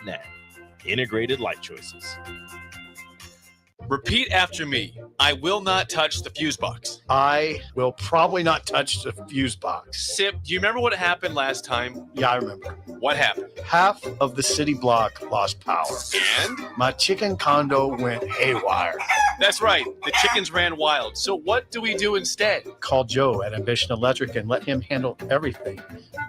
Net. Integrated life choices. Repeat after me. I will not touch the fuse box. I will probably not touch the fuse box. Sip, do you remember what happened last time? Yeah, I remember. What happened? Half of the city block lost power. And? My chicken condo went haywire. That's right. The chickens ran wild. So what do we do instead? Call Joe at Ambition Electric and let him handle everything.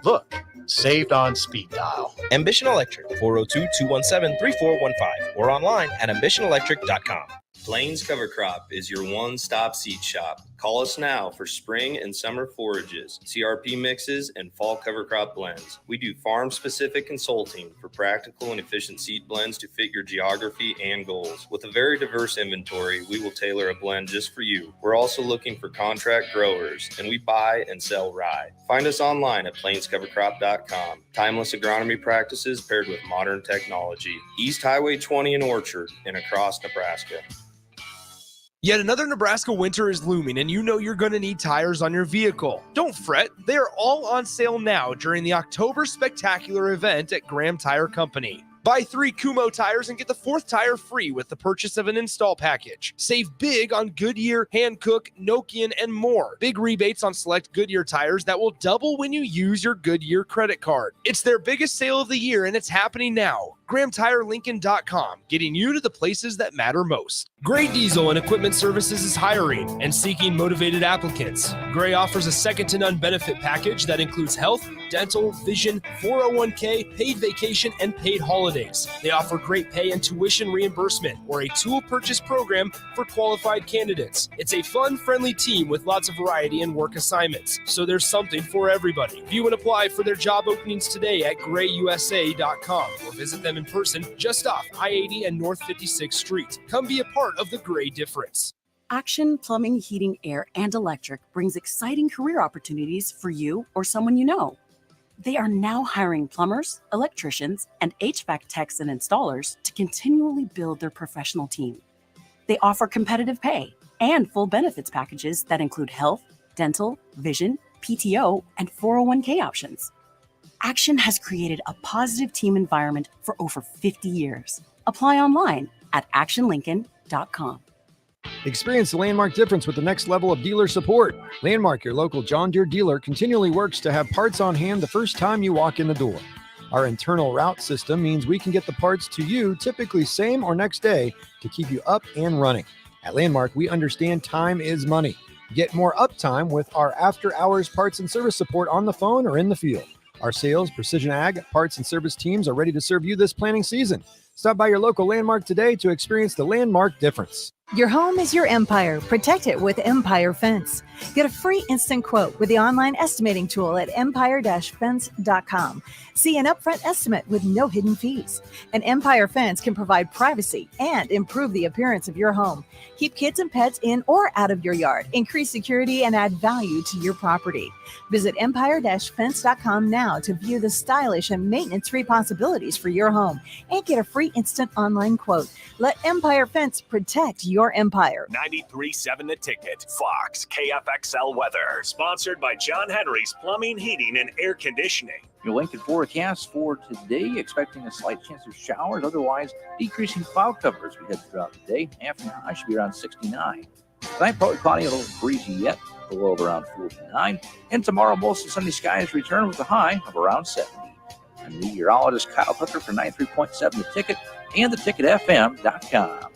Look, saved on speed dial. Ambition Electric, 402-217-3415 or online at ambitionelectric.com. Plains Cover Crop is your one-stop seed shop. Call us now for spring and summer forages, CRP mixes, and fall cover crop blends. We do farm-specific consulting for practical and efficient seed blends to fit your geography and goals. With a very diverse inventory, we will tailor a blend just for you. We're also looking for contract growers, and we buy and sell rye. Find us online at plainscovercrop.com. Timeless agronomy practices paired with modern technology. East Highway 20 in Orchard and across Nebraska. Yet another Nebraska winter is looming, and you know you're going to need tires on your vehicle. Don't fret, they are all on sale now during the October Spectacular event at Graham Tire Company. Buy 3 Kumho tires and get the 4th tire free with the purchase of an install package. Save big on Goodyear, Hankook, Nokian, and more. Big rebates on select Goodyear tires that will double when you use your Goodyear credit card. It's their biggest sale of the year, and it's happening now. GrahamTireLincoln.com, getting you to the places that matter most. Gray Diesel and Equipment Services is hiring and seeking motivated applicants. Gray offers a second-to-none benefit package that includes health, dental, vision, 401k, paid vacation, and paid holidays. They offer great pay and tuition reimbursement or a tool purchase program for qualified candidates. It's a fun, friendly team with lots of variety and work assignments, so there's something for everybody. View and apply for their job openings today at grayusa.com or visit them in person just off I-80 and North 56th Street. Come be a part of the Gray difference. Action Plumbing, Heating, Air, and Electric brings exciting career opportunities for you or someone you know. They are now hiring plumbers, electricians, and HVAC techs and installers to continually build their professional team. They offer competitive pay and full benefits packages that include health, dental, vision, PTO, and 401k options. Action has created a positive team environment for over 50 years. Apply online at actionlincoln.com. Experience the Landmark difference with the next level of dealer support. Landmark, your local John Deere dealer, continually works to have parts on hand the first time you walk in the door. Our internal route system means we can get the parts to you typically same or next day to keep you up and running. At Landmark, we understand time is money. Get more uptime with our after-hours parts and service support on the phone or in the field. Our sales, precision ag, parts, and service teams are ready to serve you this planting season. Stop by your local Landmark today to experience the Landmark difference. Your home is your empire. Protect it with Empire Fence. Get a free instant quote with the online estimating tool at empire-fence.com. See an upfront estimate with no hidden fees. An Empire Fence can provide privacy and improve the appearance of your home. Keep kids and pets in or out of your yard. Increase security and add value to your property. Visit empire-fence.com now to view the stylish and maintenance-free possibilities for your home and get a free instant online quote. Let Empire Fence protect your empire. 93.7 The Ticket. Fox KFXL weather. Sponsored by John Henry's Plumbing, Heating, and Air Conditioning. Your Lincoln forecast for today, expecting a slight chance of showers, otherwise decreasing cloud cover as we head throughout the day. Afternoon high should be around 69. Tonight, probably cloudy, a little breezy yet, the low of around 49. And tomorrow, mostly sunny skies return with a high of around 70. I'm meteorologist Kyle Hooker for 93.7 The Ticket and theticketfm.com.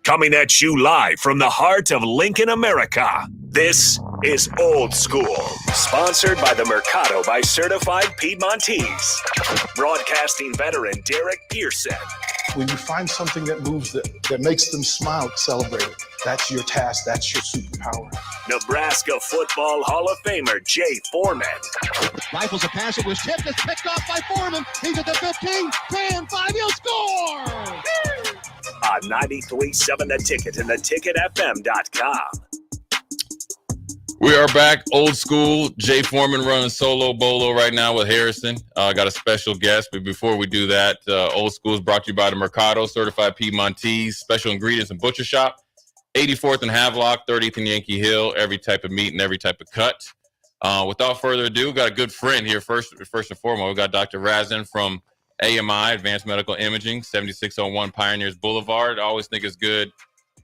Coming at you live from the heart of Lincoln, America. This is Old School, sponsored by the Mercado by Certified Piedmontese. Broadcasting veteran Derek Pearson. When you find something that moves that makes them smile, celebrate it. That's your task. That's your superpower. Nebraska Football Hall of Famer Jay Foreman. Rifles a pass. It was tipped. It's picked off by Foreman. He's at the 15, 10, 5. He'll score! On 93.7 The Ticket and theticketfm.com. We are back, Old School. Jay Foreman running solo bolo right now with Harrison. Got a special guest, but before we do that, Old School is brought to you by the Mercado, Certified Piedmontese, Special Ingredients and Butcher Shop, 84th and Havelock, 30th and Yankee Hill, every type of meat and every type of cut. Without further ado, got a good friend here. First and foremost, we got Dr. Razin from AMI, Advanced Medical Imaging, 7601 Pioneers Boulevard. I always think it's good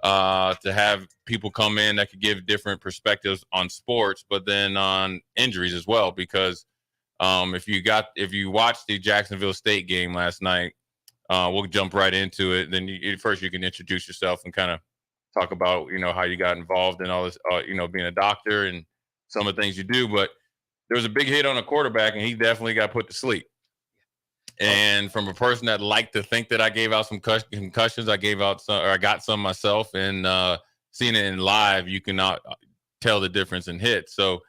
to have people come in that could give different perspectives on sports, but then on injuries as well. Because if you watched the Jacksonville State game last night, we'll jump right into it. Then first you can introduce yourself and kind of talk about, how you got involved in all this, being a doctor and some of the things you do. But there was a big hit on a quarterback, and he definitely got put to sleep. And from a person that liked to think that I gave out some concussions, I got some myself. And seeing it in live, you cannot tell the difference in hits. So,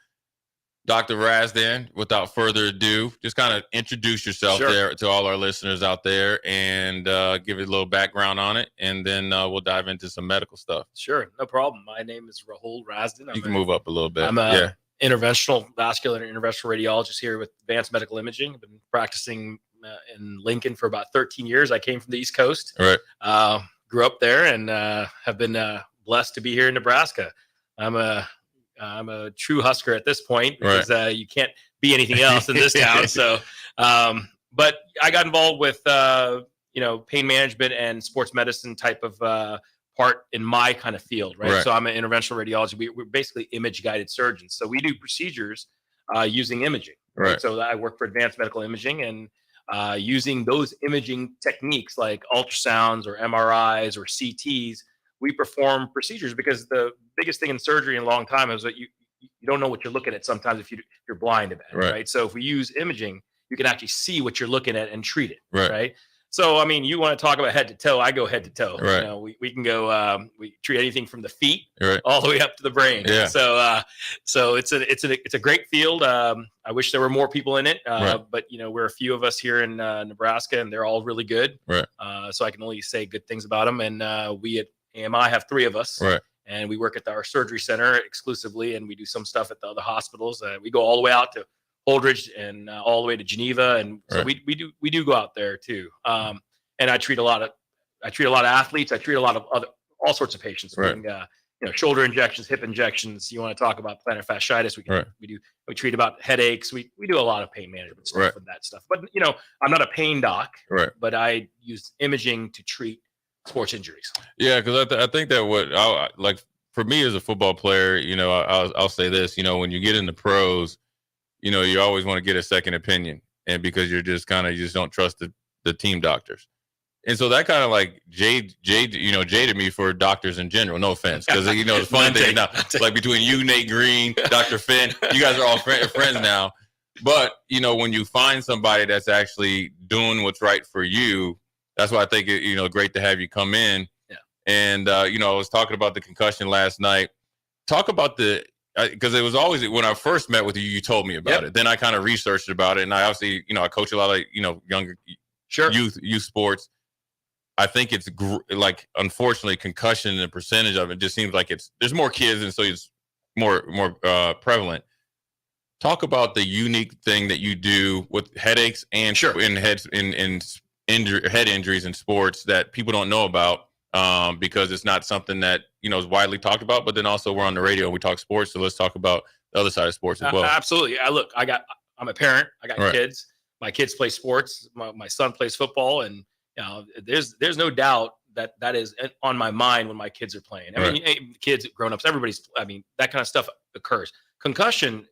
Dr. Razdan, without further ado, just kind of introduce yourself there to all our listeners out there and give it a little background on it. And then we'll dive into some medical stuff. Sure, no problem. My name is Rahul Razdan. You can move up a little bit. I'm a interventional vascular and interventional radiologist here with Advanced Medical Imaging. I've been practicing in Lincoln for about 13 years. I came from the East Coast. Right. Grew up there and have been blessed to be here in Nebraska. I'm a true Husker at this point because you can't be anything else in this town. So, but I got involved with pain management and sports medicine type of part in my kind of field, right? So I'm an interventional radiologist. We're basically image guided surgeons. So we do procedures using imaging. Right. So I work for Advanced Medical Imaging and using those imaging techniques like ultrasounds or MRIs or CTs. We perform procedures because the biggest thing in surgery in a long time is that you don't know what you're looking at sometimes if you're blind about it, right? So if we use imaging, you can actually see what you're looking at and treat it, right? So, I mean, you want to talk about head to toe, I go head to toe. Right. We can go, we treat anything from the feet all the way up to the brain. Yeah. So it's a great field. I wish there were more people in it, but we're a few of us here in Nebraska and they're all really good. Right. So I can only say good things about them. And we at AMI have 3 of us, and we work at our surgery center exclusively, and we do some stuff at the other hospitals. We go all the way out to Holdridge and all the way to Geneva, and so we do go out there too. And I treat a lot of athletes. I treat a lot of all sorts of patients. Being, shoulder injections, hip injections. You want to talk about plantar fasciitis? We treat about headaches. We do a lot of pain management stuff and that stuff. But I'm not a pain doc, but I use imaging to treat sports injuries. Yeah, because I think that for me as a football player, I'll say this, when you get into pros, you always want to get a second opinion, and because you just don't trust the team doctors. And so that kind of like jaded me for doctors in general. No offense, because the fun thing now, like between you, Nate Green, Dr. Finn, you guys are all friends now. But when you find somebody that's actually doing what's right for you, that's why I think great to have you come in. Yeah. And I was talking about the concussion last night. Talk about because it was always when I first met with you, you told me about it. Then I kind of researched about it, and I obviously I coach a lot of younger youth sports. I think it's unfortunately concussion and the percentage of it just seems like there's more kids, and so it's more prevalent. Talk about the unique thing that you do with headaches and head injuries in sports that people don't know about because it's not something that is widely talked about. But then also we're on the radio and we talk sports, so let's talk about the other side of sports as well. Absolutely. I'm a parent. I got kids. My kids play sports. My son plays football, and there's no doubt that is on my mind when my kids are playing. I mean, kids, grown-ups, everybody's. I mean, that kind of stuff occurs. Concussion,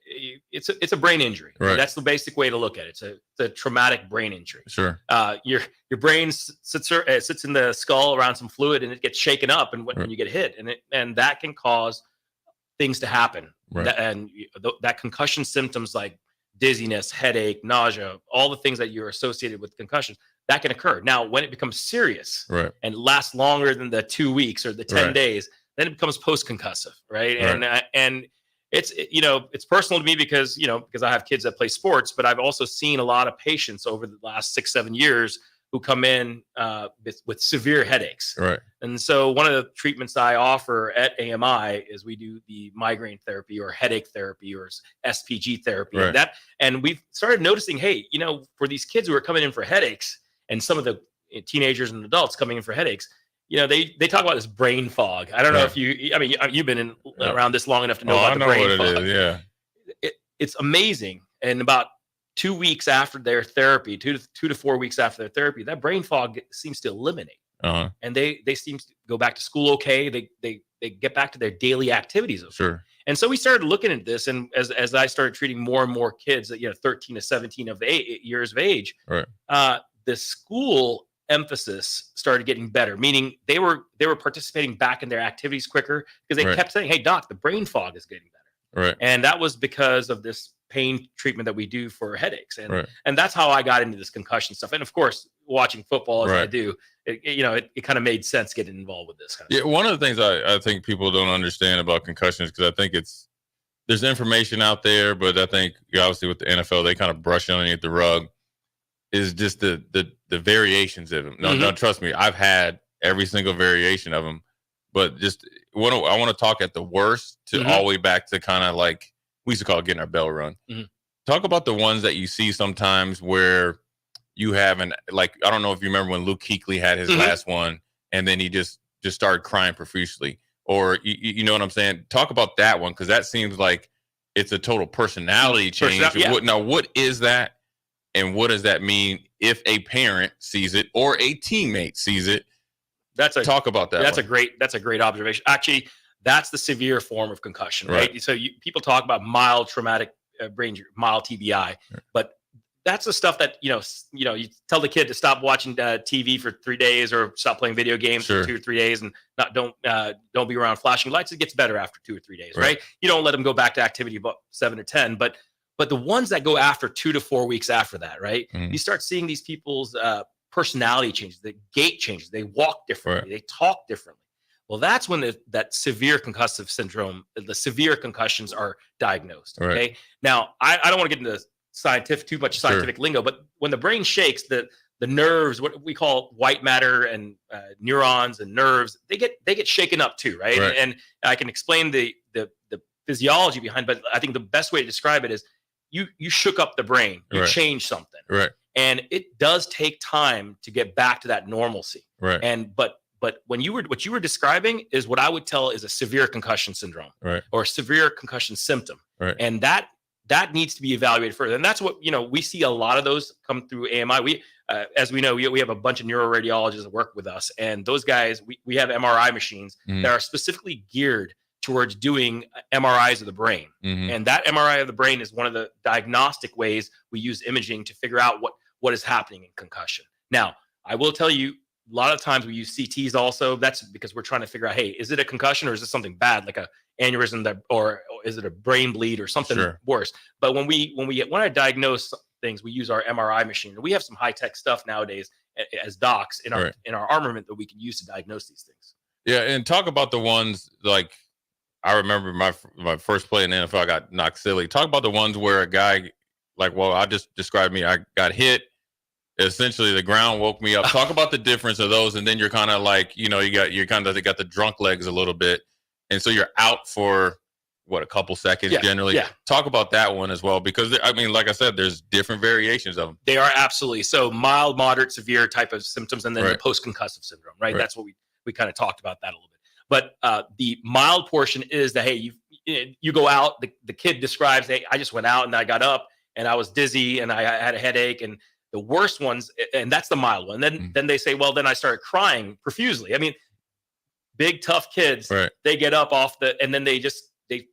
it's a brain injury. Right. That's the basic way to look at it. It's a traumatic brain injury. Sure. Your brain sits in the skull around some fluid, and it gets shaken up, and when you get hit, and that can cause things to happen. Right. That concussion symptoms like dizziness, headache, nausea, all the things that you're associated with concussions, that can occur. Now, when it becomes serious and lasts longer than the 2 weeks or the 10 days, then it becomes post-concussive, right? And it's personal to me because I have kids that play sports, but I've also seen a lot of patients over the last 6-7 years who come in with severe headaches. Right. And so one of the treatments I offer at AMI is we do the migraine therapy or headache therapy or SPG therapy. Right. And we've started noticing, hey, for these kids who are coming in for headaches and some of the teenagers and adults coming in for headaches, they talk about this brain fog. I don't know if you've been around this long enough to know about the brain fog. What it is, it's amazing. And about 2 weeks after their therapy, 2 to 4 weeks after their therapy, that brain fog seems to eliminate. Uh-huh. And they seem to go back to school okay. They get back to their daily activities. Okay. Sure. And so we started looking at this, and as I started treating more and more kids at 13 to 17 of years of age, Right. The school emphasis started getting better, meaning they were participating back in their activities quicker because they Right. kept saying, "Hey, doc, the brain fog is getting better." Right. And that was because of this pain treatment that we do for headaches. And Right. and that's how I got into this concussion stuff. And of course, watching football as I Right. do, it kind of made sense getting involved with this kind of Yeah, one of the things I think people don't understand about concussions, because I think there's information out there, but I think obviously with the NFL, they kind of brush underneath the rug, is just the variations of them. No, trust me, I've had every single variation of them, but just I want to talk at the worst to all the way back to kind of like we used to call it getting our bell rung. Talk about the ones that you see sometimes where you have I don't know if you remember when Luke Kuechly had his last one, and then he just started crying profusely, or you know what I'm saying? Talk about that one, because that seems like it's a total personality change. Yeah. What is that, and what does that mean if a parent sees it or a teammate sees it? Talk about that. That's a great observation. Actually, that's the severe form of concussion, right? So people talk about mild traumatic brain injury, mild TBI, but that's the stuff that you tell the kid to stop watching TV for 3 days or stop playing video games for 2 or 3 days and don't be around flashing lights. It gets better after 2 or 3 days, right? You don't let them go back to activity about 7 or 10, but the ones that go after 2 to 4 weeks after that, right? You start seeing these people's personality changes, the gait changes, they walk differently, they talk differently. Well, that's when that severe concussive syndrome, the severe concussions are diagnosed. Okay. Now, I don't want to get into too much scientific lingo, but when the brain shakes, the nerves, what we call white matter and neurons and nerves, they get shaken up too, right? And I can explain the physiology behind, but I think the best way to describe it is you shook up the brain, you changed something, and it does take time to get back to that normalcy, but what you were describing is what I would tell is a severe concussion syndrome, or a severe concussion symptom, and that needs to be evaluated further. And that's what we see a lot of those come through AMI. We, as we know, we have a bunch of neuroradiologists that work with us, and those guys, we have MRI machines that are specifically geared towards doing MRIs of the brain, and that MRI of the brain is one of the diagnostic ways we use imaging to figure out what is happening in concussion. Now, I will tell you, a lot of times we use CTs also. That's because we're trying to figure out, hey, is it a concussion or is it something bad like a aneurysm or is it a brain bleed or something worse? But when we want to diagnose things, we use our MRI machine. And we have some high-tech stuff nowadays as docs in our armament that we can use to diagnose these things. Yeah, and talk about the ones like I remember my first play in the NFL, I got knocked silly. Talk about the ones where a guy I just described me. I got hit. Essentially, the ground woke me up. Talk about the difference of those, and then you're kind of like, they got the drunk legs a little bit, and so you're out for a couple seconds generally. Yeah. Talk about that one as well, because like I said, there's different variations of them. They are absolutely so mild, moderate, severe type of symptoms, and then the post-concussive syndrome. Right, that's what we kind of talked about that a little bit. But the mild portion is that hey, you go out. The kid describes, hey, I just went out and I got up and I was dizzy and I had a headache and the worst ones, and that's the mild one. Then they say, well, then I started crying profusely. I mean, big tough kids, they get up and then they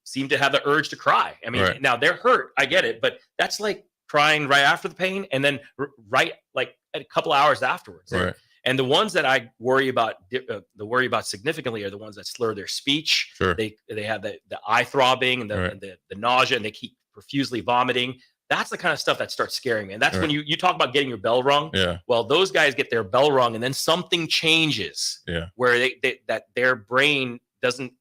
seem to have the urge to cry. I mean, now they're hurt. I get it, but that's like crying right after the pain, and then like a couple hours afterwards. And the ones that I worry about significantly are the ones that slur their speech. They have the eye throbbing and the nausea, and they keep profusely vomiting. That's the kind of stuff that starts scaring me. And that's when you talk about getting your bell rung. Yeah. Well, those guys get their bell rung and then something changes where that their brain doesn't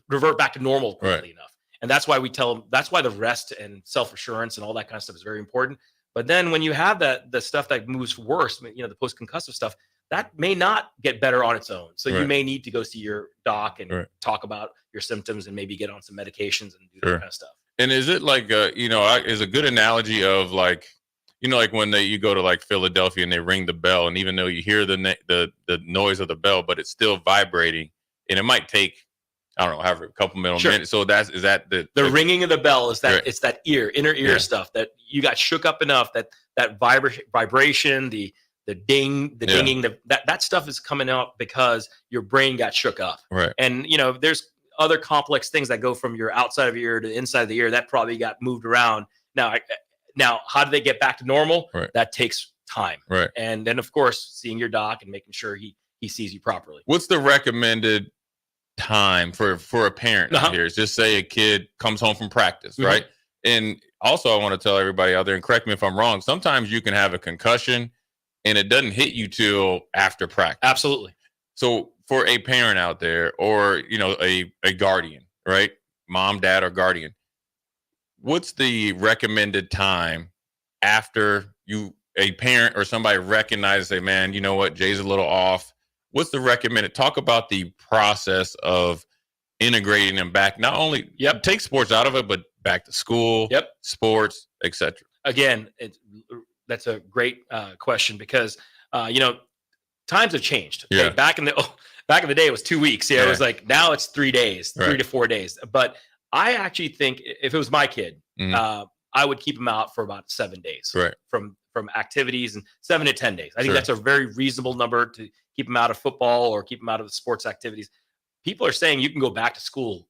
revert back to normal quickly enough. And that's why we tell them, that's why the rest and self-assurance and all that kind of stuff is very important. But then when you have the stuff that moves worse, the post-concussive stuff, that may not get better on its own. So you may need to go see your doc and talk about your symptoms and maybe get on some medications and do that kind of stuff. And is it like, is a good analogy of like, like when you go to like Philadelphia and they ring the bell, and even though you hear the noise of the bell, but it's still vibrating, and it might take I don't know, however, a couple minutes. Sure. So is that the ringing of the bell is that Right. it's that inner ear stuff that you got shook up enough that vibration, the ding, the dinging, that stuff is coming out because your brain got shook up. Right. And there's other complex things that go from your outside of your ear to the inside of the ear that probably got moved around. Now, how do they get back to normal? Right. That takes time. Right. And then, of course, seeing your doc and making sure he sees you properly. What's the recommended time for a parent out here? Just say a kid comes home from practice, Mhm. right? And also, I want to tell everybody out there, and correct me if I'm wrong, sometimes you can have a concussion and it doesn't hit you till after practice. Absolutely. So for a parent out there, or a guardian, right? Mom, dad, or guardian, what's the recommended time after a parent or somebody recognizes, say, man, you know what, Jay's a little off. What's the recommended? Talk about the process of integrating them back. Not only take sports out of it, but back to school, sports, etc. Again, that's a great question because times have changed. Okay? Yeah. Back in the day, it was 2 weeks. It was like now it's 3 days, 3 to 4 days. But I actually think if it was my kid, I would keep him out for about 7 days from activities, and 7 to 10 days. I think that's a very reasonable number to keep him out of football or keep him out of the sports activities. People are saying you can go back to school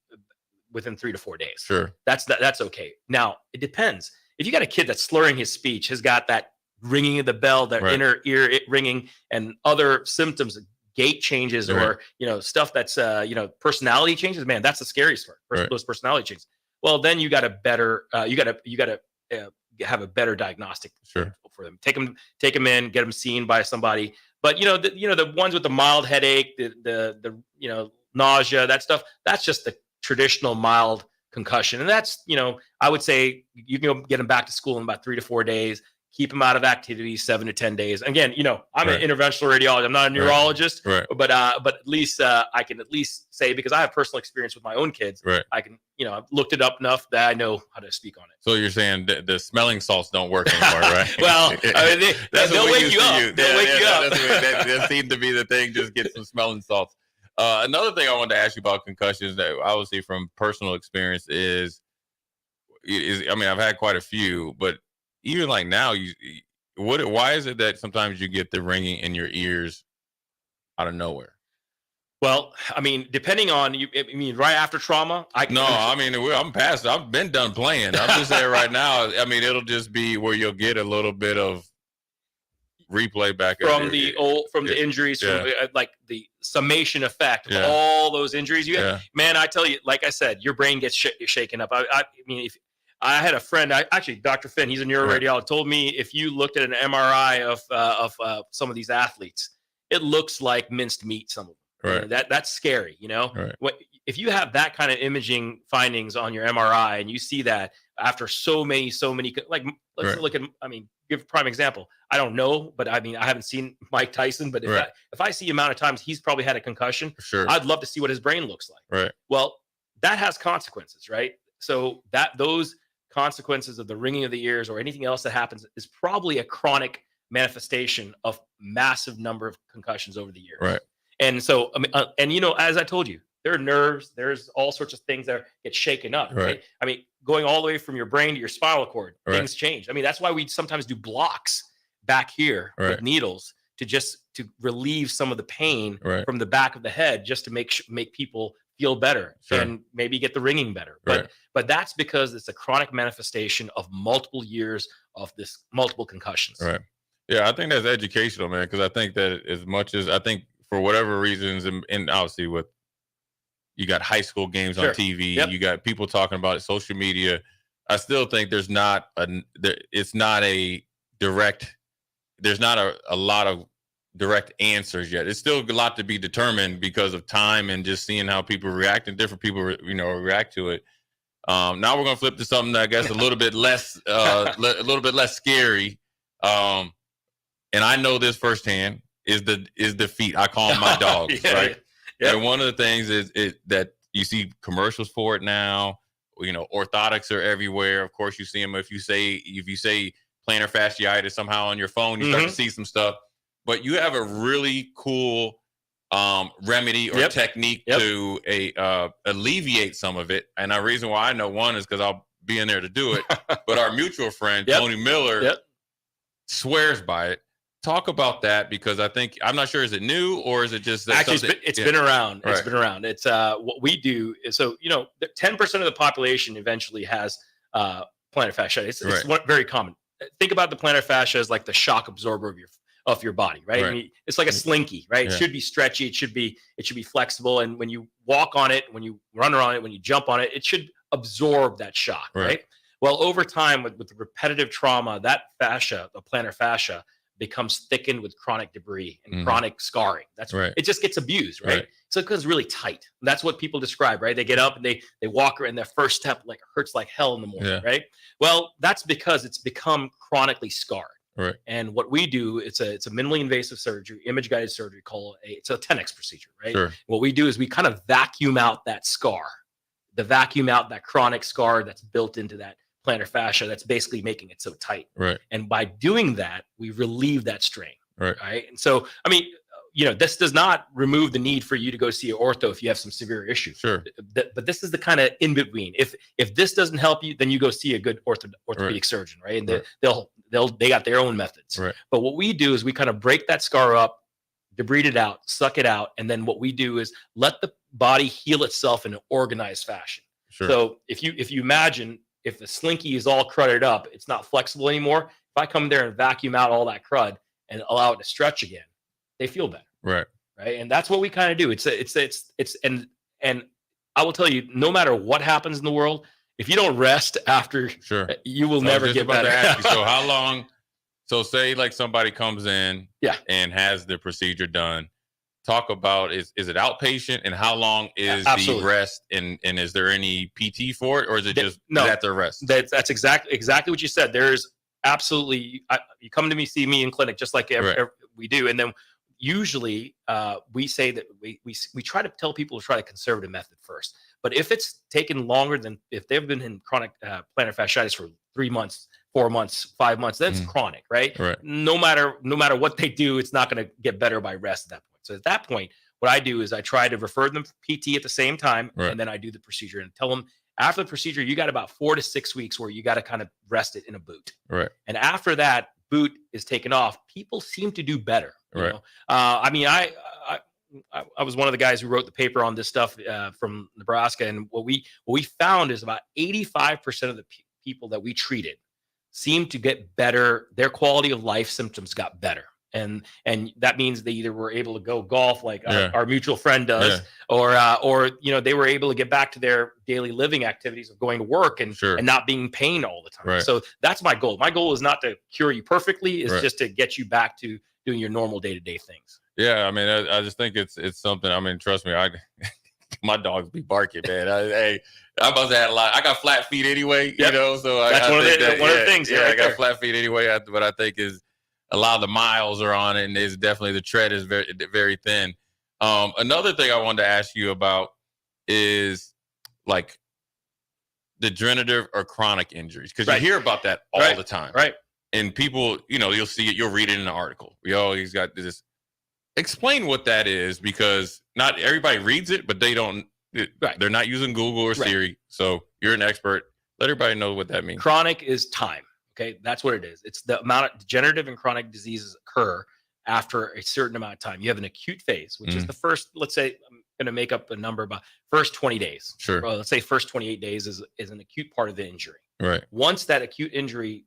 within 3 to 4 days. Sure. That's okay. Now, it depends. If you got a kid that's slurring his speech, has got that ringing of the bell, that inner ear ringing, and other symptoms, gait changes, or stuff that's personality changes, man, that's the scariest part. Those personality changes. Well, then you got a better you got to have a better diagnostic for them. Take them in, get them seen by somebody. But the ones with the mild headache, the nausea, that stuff, that's just the traditional mild concussion. And that's, I would say you can go get them back to school in about 3 to 4 days, keep them out of activities 7 to 10 days. Again, I'm an interventional radiologist. I'm not a neurologist, but at least I can at least say, because I have personal experience with my own kids, I can, I've looked it up enough that I know how to speak on it. So you're saying the smelling salts don't work anymore, right? Well, I mean, they'll wake you up. They'll wake you up. That seemed to be the thing. Just get some smelling salts. Another thing I wanted to ask you about concussions, that obviously from personal experience is I mean, I've had quite a few, but even like now, why is it that sometimes you get the ringing in your ears out of nowhere? Well, I mean, depending on you, I mean, right after trauma, I'm past. I've been done playing. I'm just saying right now. I mean, it'll just be where you'll get a little bit of replay back from the injuries, from like the summation effect of all those injuries you had. Man, I tell you, like I said, your brain gets shaken up. I mean, if I had a friend, actually, Dr. Finn, he's a neuroradiologist, told me if you looked at an MRI of some of these athletes, it looks like minced meat. Some of them. Right. That's scary. If you have that kind of imaging findings on your MRI and you see that after so many, like let's look at, I mean, give a prime example. I don't know, but I mean, I haven't seen Mike Tyson, but if I see the amount of times he's probably had a concussion, I'd love to see what his brain looks like. Right. Well, that has consequences, right? So those consequences of the ringing of the ears or anything else that happens is probably a chronic manifestation of massive number of concussions over the years. Right. And so, I mean, as I told you, there are nerves, there's all sorts of things that get shaken up. Right. I mean, going all the way from your brain to your spinal cord, things change. I mean, that's why we sometimes do blocks back here with needles to relieve some of the pain from the back of the head, just to make people feel better and maybe get the ringing better. But that's because it's a chronic manifestation of multiple years of this multiple concussions. Right. Yeah, I think that's educational, man, because I think that as much as I think for whatever reasons, and obviously you got high school games on TV, you got people talking about it, social media. I still think there's not a lot of direct answers yet. It's still a lot to be determined because of time and just seeing how people react, and different people react to it. Now we're gonna flip to something that I guess a little bit less scary. And I know this firsthand is the feet. I call them my dogs, right? Yeah. And one of the things is that you see commercials for it now. Orthotics are everywhere. Of course, you see them if you say plantar fasciitis somehow on your phone, you start to see some stuff. But you have a really cool remedy or technique to alleviate some of it. And the reason why I know one is because I'll be in there to do it. But our mutual friend, Tony Miller, swears by it. Talk about that, because I'm not sure, is it new or is it just that actually it's been around. It's been around. It's what we do is, so 10% of the population eventually has plantar fasciitis. It's very common. Think about the plantar fascia as like the shock absorber of your body, right? I mean, it's like a slinky, right? It should be stretchy. It should be flexible. And when you walk on it, when you run around it, when you jump on it, it should absorb that shock, right? Well, over time with the repetitive trauma, that fascia, the plantar fascia, becomes thickened with chronic debris and chronic scarring. That's it just gets abused, right? So it becomes really tight. And that's what people describe, right? They get up and they walk, and their first step like hurts like hell in the morning, right? Well, that's because it's become chronically scarred. Right. And what we do, it's a minimally invasive surgery, image guided surgery it's a 10X procedure, right? Sure. What we do is we kind of vacuum out that scar, vacuum out that chronic scar that's built into that plantar fascia that's basically making it so tight. Right. And by doing that, we relieve that strain. Right. And so, I mean, this does not remove the need for you to go see an ortho if you have some severe issues. Sure. But this is the kind of in between. If this doesn't help you, then you go see a good orthopedic surgeon, right? And they got their own methods. Right. But what we do is we kind of break that scar up, debride it out, suck it out, and then what we do is let the body heal itself in an organized fashion. Sure. So if you imagine, if the slinky is all crudded up, it's not flexible anymore. If I come there and vacuum out all that crud and allow it to stretch again, they feel better. Right. And that's what we kind of do. And I will tell you, no matter what happens in the world, if you don't rest after, you will never get better. So how long? So say like somebody comes in, and has the procedure done. Talk about is it outpatient, and how long is the rest, and is there any PT for it, or is it just at the rest? That's exactly what you said. There's absolutely you come to me, see me in clinic just like we do, and then usually we say that we try to tell people to try the conservative method first. But if it's taken longer than, if they've been in chronic plantar fasciitis for 3 months, 4 months, 5 months, that's chronic, right? No matter what they do, it's not going to get better by rest at that point. So at that point, what I do is I try to refer them for PT at the same time, and then I do the procedure and tell them after the procedure, you got about 4 to 6 weeks where you got to kind of rest it in a boot. Right. And after that boot is taken off, people seem to do better. You know? I mean, I was one of the guys who wrote the paper on this stuff from Nebraska, and what we found is about 85% of the people that we treated seemed to get better. Their quality of life symptoms got better. And that means they either were able to go golf like our mutual friend does, or they were able to get back to their daily living activities of going to work and not being in pain all the time. Right. So that's my goal. My goal is not to cure you perfectly; it's just to get you back to doing your normal day-to-day things. Yeah, I mean, I just think it's something. I mean, trust me, my dogs be barking, man. I must have had a lot. I got flat feet anyway, you know. So that's one of the things. Yeah, I got flat feet anyway. But I think is a lot of the miles are on it, and it's definitely the tread is very, very thin. Another thing I wanted to ask you about is like degenerative or chronic injuries, because you hear about that all the time, right? And people, you'll see it, you'll read it in an article. He's got this. Explain what that is, because not everybody reads it, but they don't. They're not using Google or Siri, so you're an expert. Let everybody know what that means. Chronic is time. Okay, that's what it is. It's the amount of degenerative and chronic diseases occur after a certain amount of time. You have an acute phase, which is the first, let's say, I'm going to make up a number, about first 20 days. Sure. Well, let's say first 28 days is an acute part of the injury. Right. Once that acute injury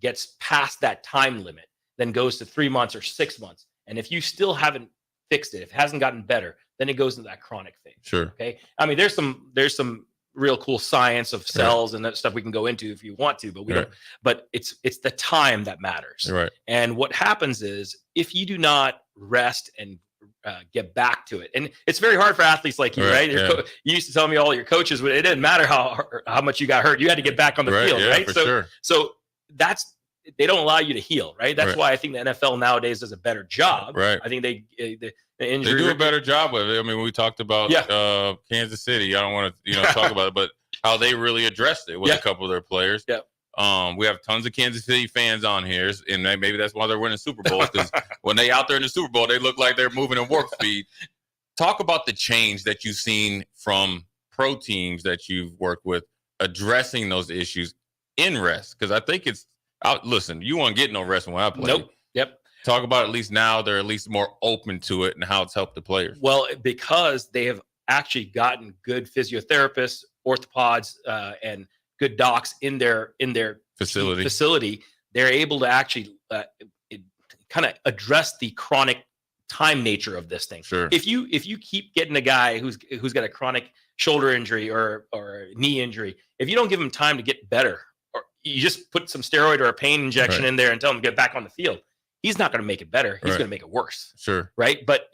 gets past that time limit, then goes to 3 months or 6 months. And if you still haven't fixed it, if it hasn't gotten better, then it goes into that chronic phase. Sure. Okay. I mean, there's some real cool science of cells and that stuff we can go into if you want to, but we don't. But it's the time that matters. Right. And what happens is if you do not rest and get back to it, and it's very hard for athletes like you, right? You used to tell me all your coaches, it didn't matter how much you got hurt, you had to get back on the field, right? So that's. They don't allow you to heal, right? That's why I think the NFL nowadays does a better job. Right. I think the They injury do a better job with it. I mean, when we talked about Kansas City, I don't want to talk about it, but how they really addressed it with a couple of their players. Yeah. We have tons of Kansas City fans on here, and maybe that's why they're winning Super Bowls, because when they out there in the Super Bowl, they look like they're moving in warp speed. talk about the change that you've seen from pro teams that you've worked with addressing those issues in rest. Because I think it's out. Listen, you won't get no rest when I play. Nope. Yep. Talk about at least now they're at least more open to it and how it's helped the players. Well, because they have actually gotten good physiotherapists, orthopods, and good docs in their facility, they're able to actually kind of address the chronic time nature of this thing. Sure. If you keep getting a guy who's got a chronic shoulder injury or knee injury, if you don't give him time to get better, or you just put some steroid or a pain injection in there and tell him to get back on the field, he's not going to make it better. He's going to make it worse. Sure. Right. But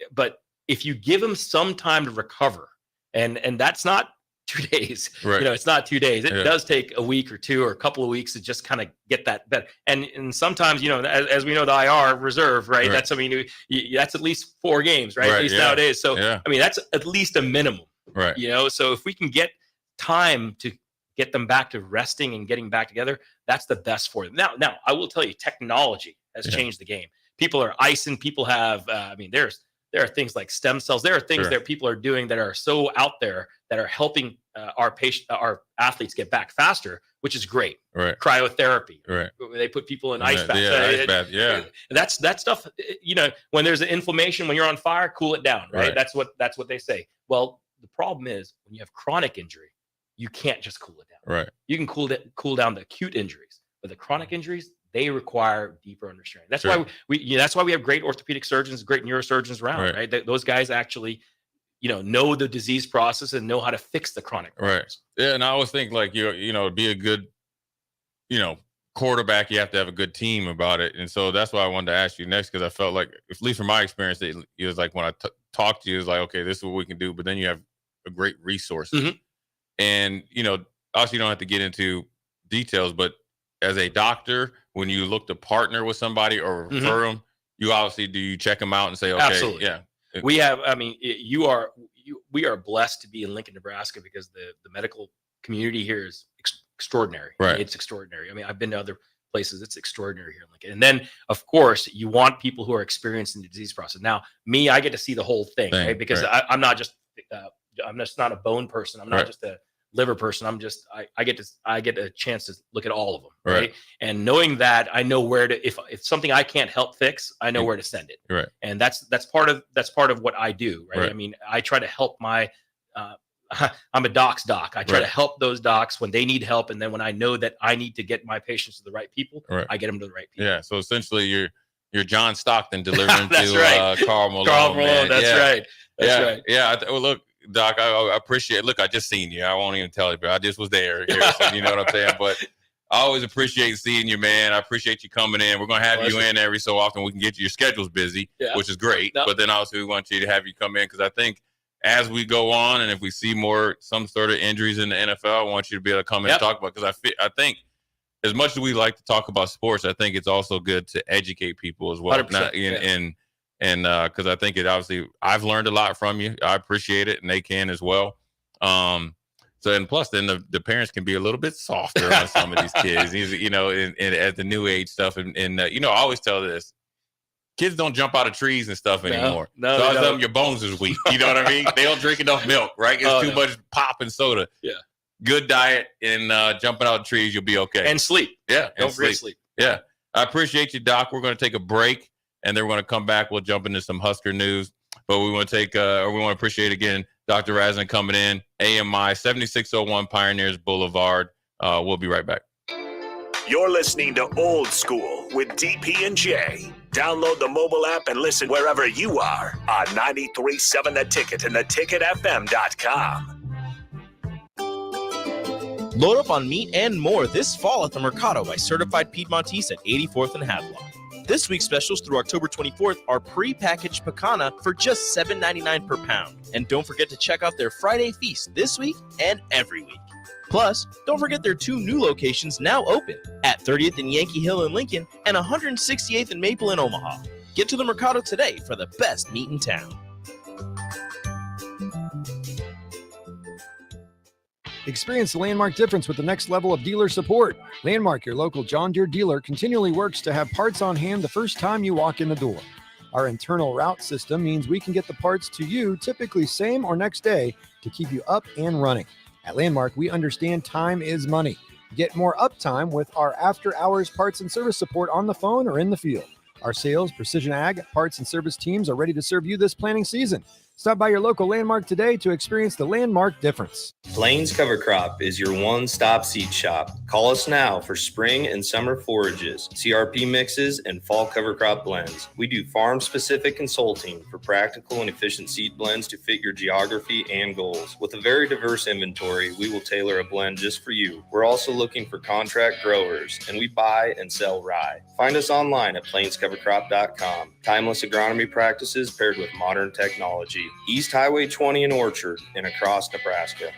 if you give him some time to recover, and that's not 2 days, right. It's not 2 days. It does take a week or two or a couple of weeks to just kind of get that better. And sometimes, as we know, the IR reserve, right? That's, that's at least 4 games, right? At least nowadays. So, that's at least a minimum, right? So if we can get time to get them back to resting and getting back together, that's the best for them. Now I will tell you, technology has changed the game. People are icing. People have, there are things like stem cells. There are things that people are doing that are so out there that are helping our athletes get back faster, which is great. Right. Cryotherapy. Right. They put people in ice baths. Ice bath. Yeah. That stuff. When there's an inflammation, when you're on fire, cool it down. Right. That's what they say. Well, the problem is when you have chronic injury, you can't just cool it down. Right. You can cool down the acute injuries, but the chronic injuries, they require deeper understanding. That's why that's why we have great orthopedic surgeons, great neurosurgeons around, right? Those guys actually, know the disease process and know how to fix the chronic problems. Right. Yeah, and I always think like to be a good, quarterback, you have to have a good team about it. And so that's why I wanted to ask you next, because I felt like, at least from my experience, it was like when I talked to you, it was like, okay, this is what we can do. But then you have a great resource. Mm-hmm. And, obviously you don't have to get into details, but as a doctor, when you look to partner with somebody or refer them, you obviously do you check them out and say, okay, absolutely. Yeah. We have, we are blessed to be in Lincoln, Nebraska, because the medical community here is extraordinary. Right. It's extraordinary. I've been to other places. It's extraordinary here in Lincoln. And then, of course, you want people who are experienced in the disease process. Now, me, I get to see the whole thing, right? Because I'm not just, I'm just not a bone person. I'm not just a liver person. I'm just, I get a chance to look at all of them. Right. And knowing that, I know where to, if something I can't help fix, I know where to send it. Right. And that's part of what I do. Right. I try to help I'm a doc's doc. I try to help those docs when they need help. And then when I know that I need to get my patients to the right people, I get them to the right people. Yeah. So essentially you're John Stockton delivering to Karl Malone. Karl Malone. That's right. That's right. Yeah. Well, look, Doc, I appreciate it. Look, I just seen you. I won't even tell you, but I just was there. Harrison, you know what I'm saying? But I always appreciate seeing you, man. I appreciate you coming in. We're going to have you in every so often. We can get your schedule's busy, which is great. No. But then also we want you to have you come in, because I think as we go on and if we see some sort of injuries in the NFL, I want you to be able to come in and talk about, because I think as much as we like to talk about sports, I think it's also good to educate people as well. 100%, And because I think I've learned a lot from you. I appreciate it, and they can as well. So, and plus, then the parents can be a little bit softer on some of these kids, at the new age stuff. And I always tell this: kids don't jump out of trees and stuff anymore. No, so I tell them your bones is weak. You know what I mean? They don't drink enough milk, right? It's too much pop and soda. Yeah. Good diet and jumping out of trees, you'll be okay. And sleep. Yeah. Don't forget sleep. Yeah. I appreciate you, Doc. We're going to take a break. And then we're going to come back. We'll jump into some Husker news. But we want to appreciate again Dr. Razin coming in. AMI 7601 Pioneers Boulevard. We'll be right back. You're listening to Old School with DP and J. Download the mobile app and listen wherever you are on 93.7 The Ticket and theticketfm.com. Load up on meat and more this fall at the Mercado by Certified Piedmontese at 84th and Havelock. This week's specials through October 24th are pre-packaged picana for just $7.99 per pound. And don't forget to check out their Friday feast this week and every week. Plus, don't forget their 2 new locations now open at 30th and Yankee Hill in Lincoln and 168th and Maple in Omaha. Get to the Mercado today for the best meat in town. Experience the Landmark difference with the next level of dealer support. Landmark, your local John Deere dealer, continually works to have parts on hand the first time you walk in the door. Our internal route system means we can get the parts to you typically same or next day to keep you up and running. At Landmark, we understand time is money. Get more uptime with our after-hours parts and service support on the phone or in the field. Our sales, precision ag, parts, and service teams are ready to serve you this planting season. Stop by your local Landmark today to experience the Landmark difference. Plains Cover Crop is your one-stop seed shop. Call us now for spring and summer forages, CRP mixes, and fall cover crop blends. We do farm-specific consulting for practical and efficient seed blends to fit your geography and goals. With a very diverse inventory, we will tailor a blend just for you. We're also looking for contract growers, and we buy and sell rye. Find us online at plainscovercrop.com. Timeless agronomy practices paired with modern technology. East Highway 20 in Orchard and across Nebraska.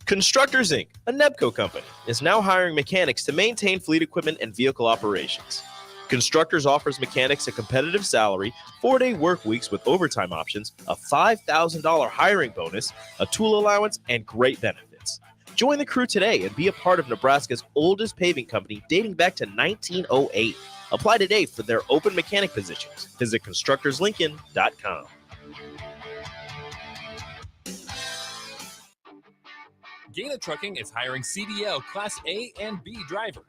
Constructors Inc., a Nebco company, is now hiring mechanics to maintain fleet equipment and vehicle operations. Constructors offers mechanics a competitive salary, 4-day work weeks with overtime options, a $5,000 hiring bonus, a tool allowance, and great benefits. Join the crew today and be a part of Nebraska's oldest paving company dating back to 1908. Apply today for their open mechanic positions. Visit constructorslincoln.com. Gaina Trucking is hiring CDL Class A and B drivers.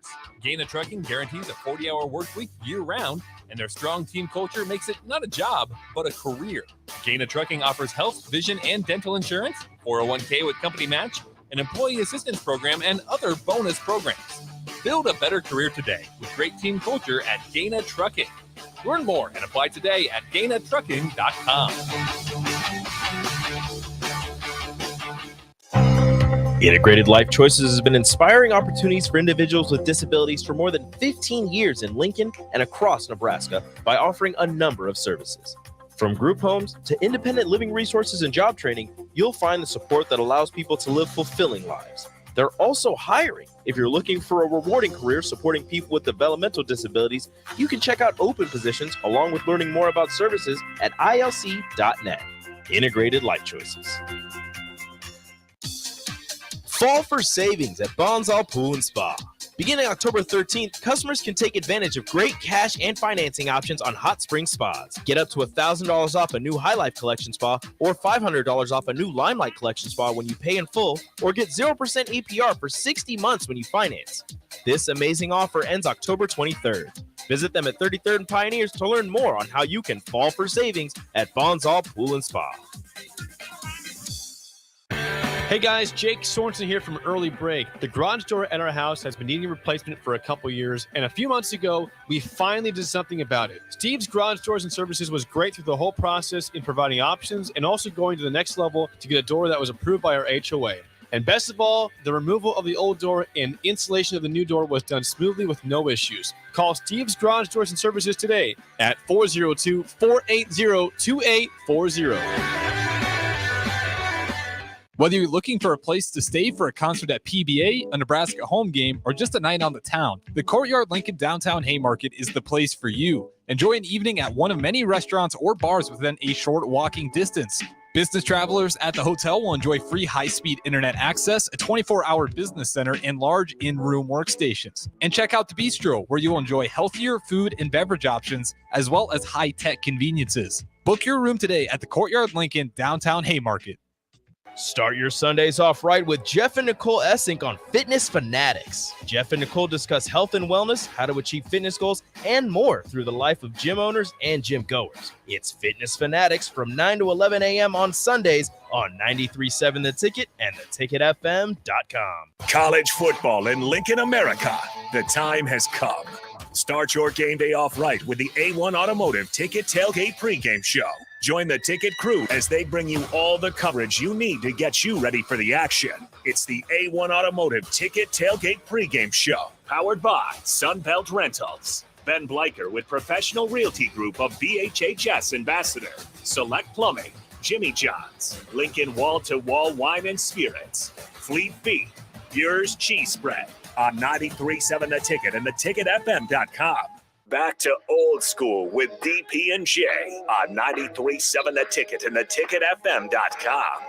Gaina Trucking guarantees a 40-hour work week year-round, and their strong team culture makes it not a job, but a career. Gaina Trucking offers health, vision, and dental insurance, 401k with company match, an employee assistance program, and other bonus programs. Build a better career today with great team culture at Gaina Trucking. Learn more and apply today at GainaTrucking.com. Integrated Life Choices has been inspiring opportunities for individuals with disabilities for more than 15 years in Lincoln and across Nebraska by offering a number of services. From group homes to independent living resources and job training, you'll find the support that allows people to live fulfilling lives. They're also hiring. If you're looking for a rewarding career supporting people with developmental disabilities, you can check out open positions along with learning more about services at ilc.net. Integrated Life Choices. Fall for savings at Bonsall Pool and Spa. Beginning October 13th, customers can take advantage of great cash and financing options on Hot Spring Spas. Get up to $1,000 off a new High Life Collection Spa or $500 off a new Limelight Collection Spa when you pay in full, or get 0% APR for 60 months when you finance. This amazing offer ends October 23rd. Visit them at 33rd and Pioneers to learn more on how you can fall for savings at Bonsall Pool and Spa. Hey guys, Jake Sorensen here from Early Break. The garage door at our house has been needing a replacement for a couple years, and a few months ago, we finally did something about it. Steve's Garage Doors and Services was great through the whole process in providing options and also going to the next level to get a door that was approved by our HOA. And best of all, the removal of the old door and installation of the new door was done smoothly with no issues. Call Steve's Garage Doors and Services today at 402-480-2840. Whether you're looking for a place to stay for a concert at PBA, a Nebraska home game, or just a night on the town, the Courtyard Lincoln Downtown Haymarket is the place for you. Enjoy an evening at one of many restaurants or bars within a short walking distance. Business travelers at the hotel will enjoy free high-speed internet access, a 24-hour business center, and large in-room workstations. And check out the Bistro, where you'll enjoy healthier food and beverage options, as well as high-tech conveniences. Book your room today at the Courtyard Lincoln Downtown Haymarket. Start your Sundays off right with Jeff and Nicole Essink on Fitness Fanatics. Jeff and Nicole discuss health and wellness, how to achieve fitness goals, and more through the life of gym owners and gym goers. It's Fitness Fanatics from 9 to 11 a.m. on Sundays on 93.7 The Ticket and theticketfm.com. College football in Lincoln, America. The time has come. Start your game day off right with the A1 Automotive Ticket Tailgate pregame show. Join the Ticket crew as they bring you all the coverage you need to get you ready for the action. It's the A1 Automotive Ticket Tailgate pregame show, powered by Sunbelt Rentals. Ben Bleicher with Professional Realty Group of BHHS Ambassador, Select Plumbing, Jimmy John's, Lincoln Wall to Wall Wine and Spirits, Fleet Feet, Yours Cheese Spread on 93.7 The Ticket and theticketfm.com. Back to old school with DP and J on 93.7 The Ticket and theticketfm.com.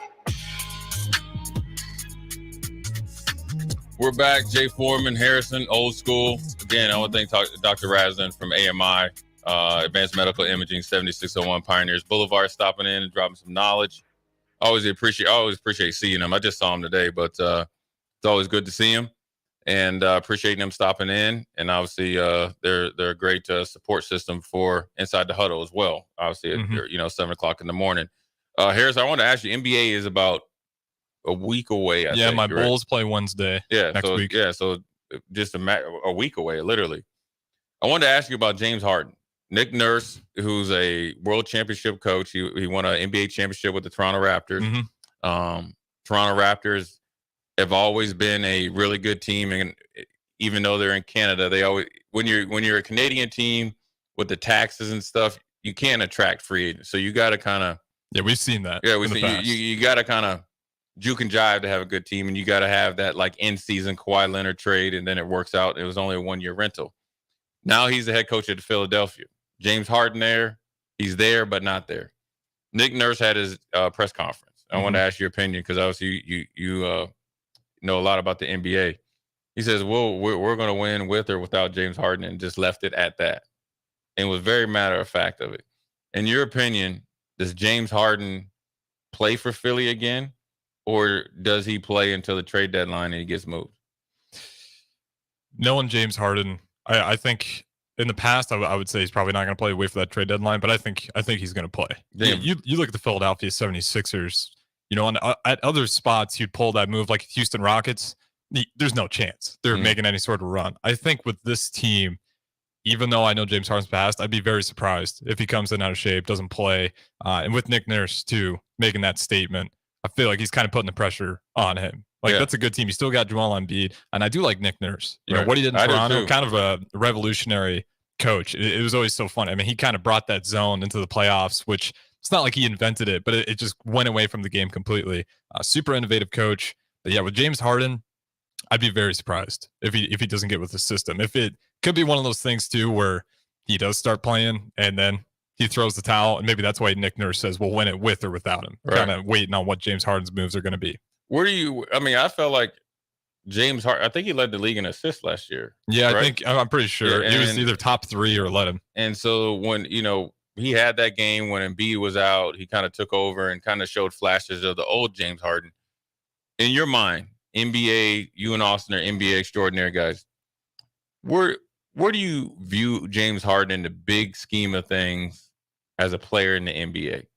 We're back. Jay Foreman, Harrison, old school. Again, I want to thank Dr. Razin from AMI Advanced Medical Imaging, 7601 Pioneers Boulevard, stopping in and dropping some knowledge. I always appreciate seeing them. I just saw them today, but it's always good to see them, and appreciating them stopping in. And obviously, they're a great support system for Inside the Huddle as well. Obviously, at 7 o'clock in the morning. Harris, I want to ask you, NBA is about a week away. I think, my right? Bulls play Wednesday next week. Yeah, so just a week away, literally. I wanted to ask you about James Harden. Nick Nurse, who's a world championship coach, he won an NBA championship with the Toronto Raptors. Toronto Raptors have always been a really good team, and even though they're in Canada, they always when you're a Canadian team with the taxes and stuff, you can't attract free agents. So you got to kind of we've seen that. Yeah, you got to kind of juke and jive to have a good team, and you got to have that like in season Kawhi Leonard trade, and then it works out. It was only a 1-year rental. Now he's the head coach at Philadelphia. James Harden there, he's there but not there. Nick Nurse had his press conference. I want to ask your opinion because obviously you know a lot about the NBA. He says, "Well, we're going to win with or without James Harden," and just left it at that, and was very matter of fact of it. In your opinion, does James Harden play for Philly again, or does he play until the trade deadline and he gets moved? Knowing James Harden, I think in the past I would say he's probably not going to play. Wait for that trade deadline, but I think he's going to play. You look at the Philadelphia 76ers. At other spots you'd pull that move like Houston Rockets. There's no chance they're making any sort of run. I think with this team, even though I know James Harden's passed, I'd be very surprised if he comes in out of shape, doesn't play, and with Nick Nurse too making that statement. I feel like he's kind of putting the pressure on him. That's a good team. You still got Joel Embiid, and I do like Nick Nurse. What he did in Toronto, kind of a revolutionary coach. It was always so fun. I mean, he kind of brought that zone into the playoffs, which it's not like he invented it, but it just went away from the game completely. Super innovative coach. But yeah, with James Harden, I'd be very surprised if he doesn't get with the system. If it could be one of those things too, where he does start playing and then he throws the towel, and maybe that's why Nick Nurse says we'll win it with or without him. Kind of waiting on what James Harden's moves are going to be. I felt like James Harden, I think he led the league in assists last year. Yeah, right? I'm pretty sure. He was either top 3 or led him. And so when, he had that game when Embiid was out, he kind of took over and kind of showed flashes of the old James Harden. In your mind, NBA, you and Austin are NBA extraordinary guys. Where do you view James Harden in the big scheme of things as a player in the NBA?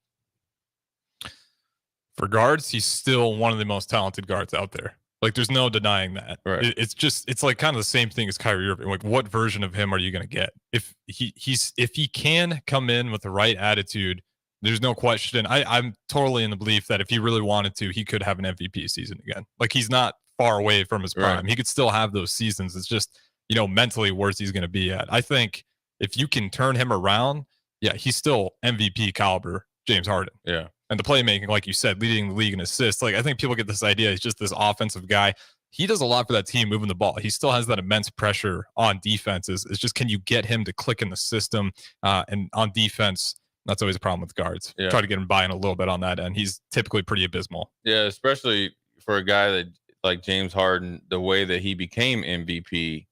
For guards, he's still one of the most talented guards out there. Like, there's no denying that. Right. It's like kind of the same thing as Kyrie Irving. Like, what version of him are you going to get? If he can come in with the right attitude, there's no question. I'm totally in the belief that if he really wanted to, he could have an MVP season again. Like, he's not far away from his prime. Right. He could still have those seasons. It's just, mentally where's he's going to be at. I think if you can turn him around, yeah, he's still MVP caliber James Harden. Yeah. And the playmaking, like you said, leading the league in assists. Like, I think people get this idea he's just this offensive guy. He does a lot for that team moving the ball. He still has that immense pressure on defenses. It's just, can you get him to click in the system? And on defense, that's always a problem with guards. Yeah. Try to get him buying a little bit on that, and he's typically pretty abysmal. Yeah, especially for a guy that like James Harden, the way that he became MVP,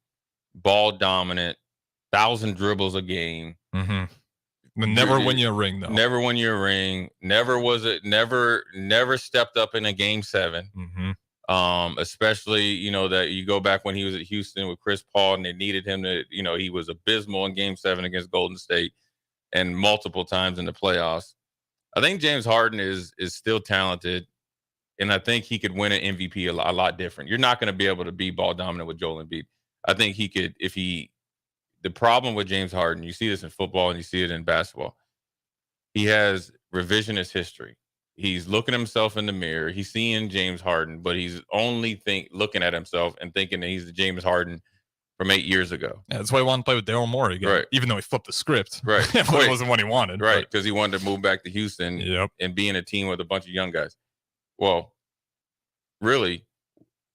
ball dominant, 1,000 dribbles a game. Mm-hmm. Never win you a ring, though. Never win you a ring. Never stepped up in a game 7. Mm-hmm. Especially, that you go back when he was at Houston with Chris Paul and they needed him to, he was abysmal in game 7 against Golden State and multiple times in the playoffs. I think James Harden is still talented, and I think he could win an MVP a lot different. You're not going to be able to be ball dominant with Joel Embiid. I think he could, the problem with James Harden, you see this in football and you see it in basketball. He has revisionist history. He's looking himself in the mirror. He's seeing James Harden, but he's only looking at himself and thinking that he's the James Harden from 8 years ago. Yeah, that's why he wanted to play with Daryl Morey again, right? Even though he flipped the script, right? It wasn't what he wanted, right? Because he wanted to move back to Houston, and be in a team with a bunch of young guys. Well, really,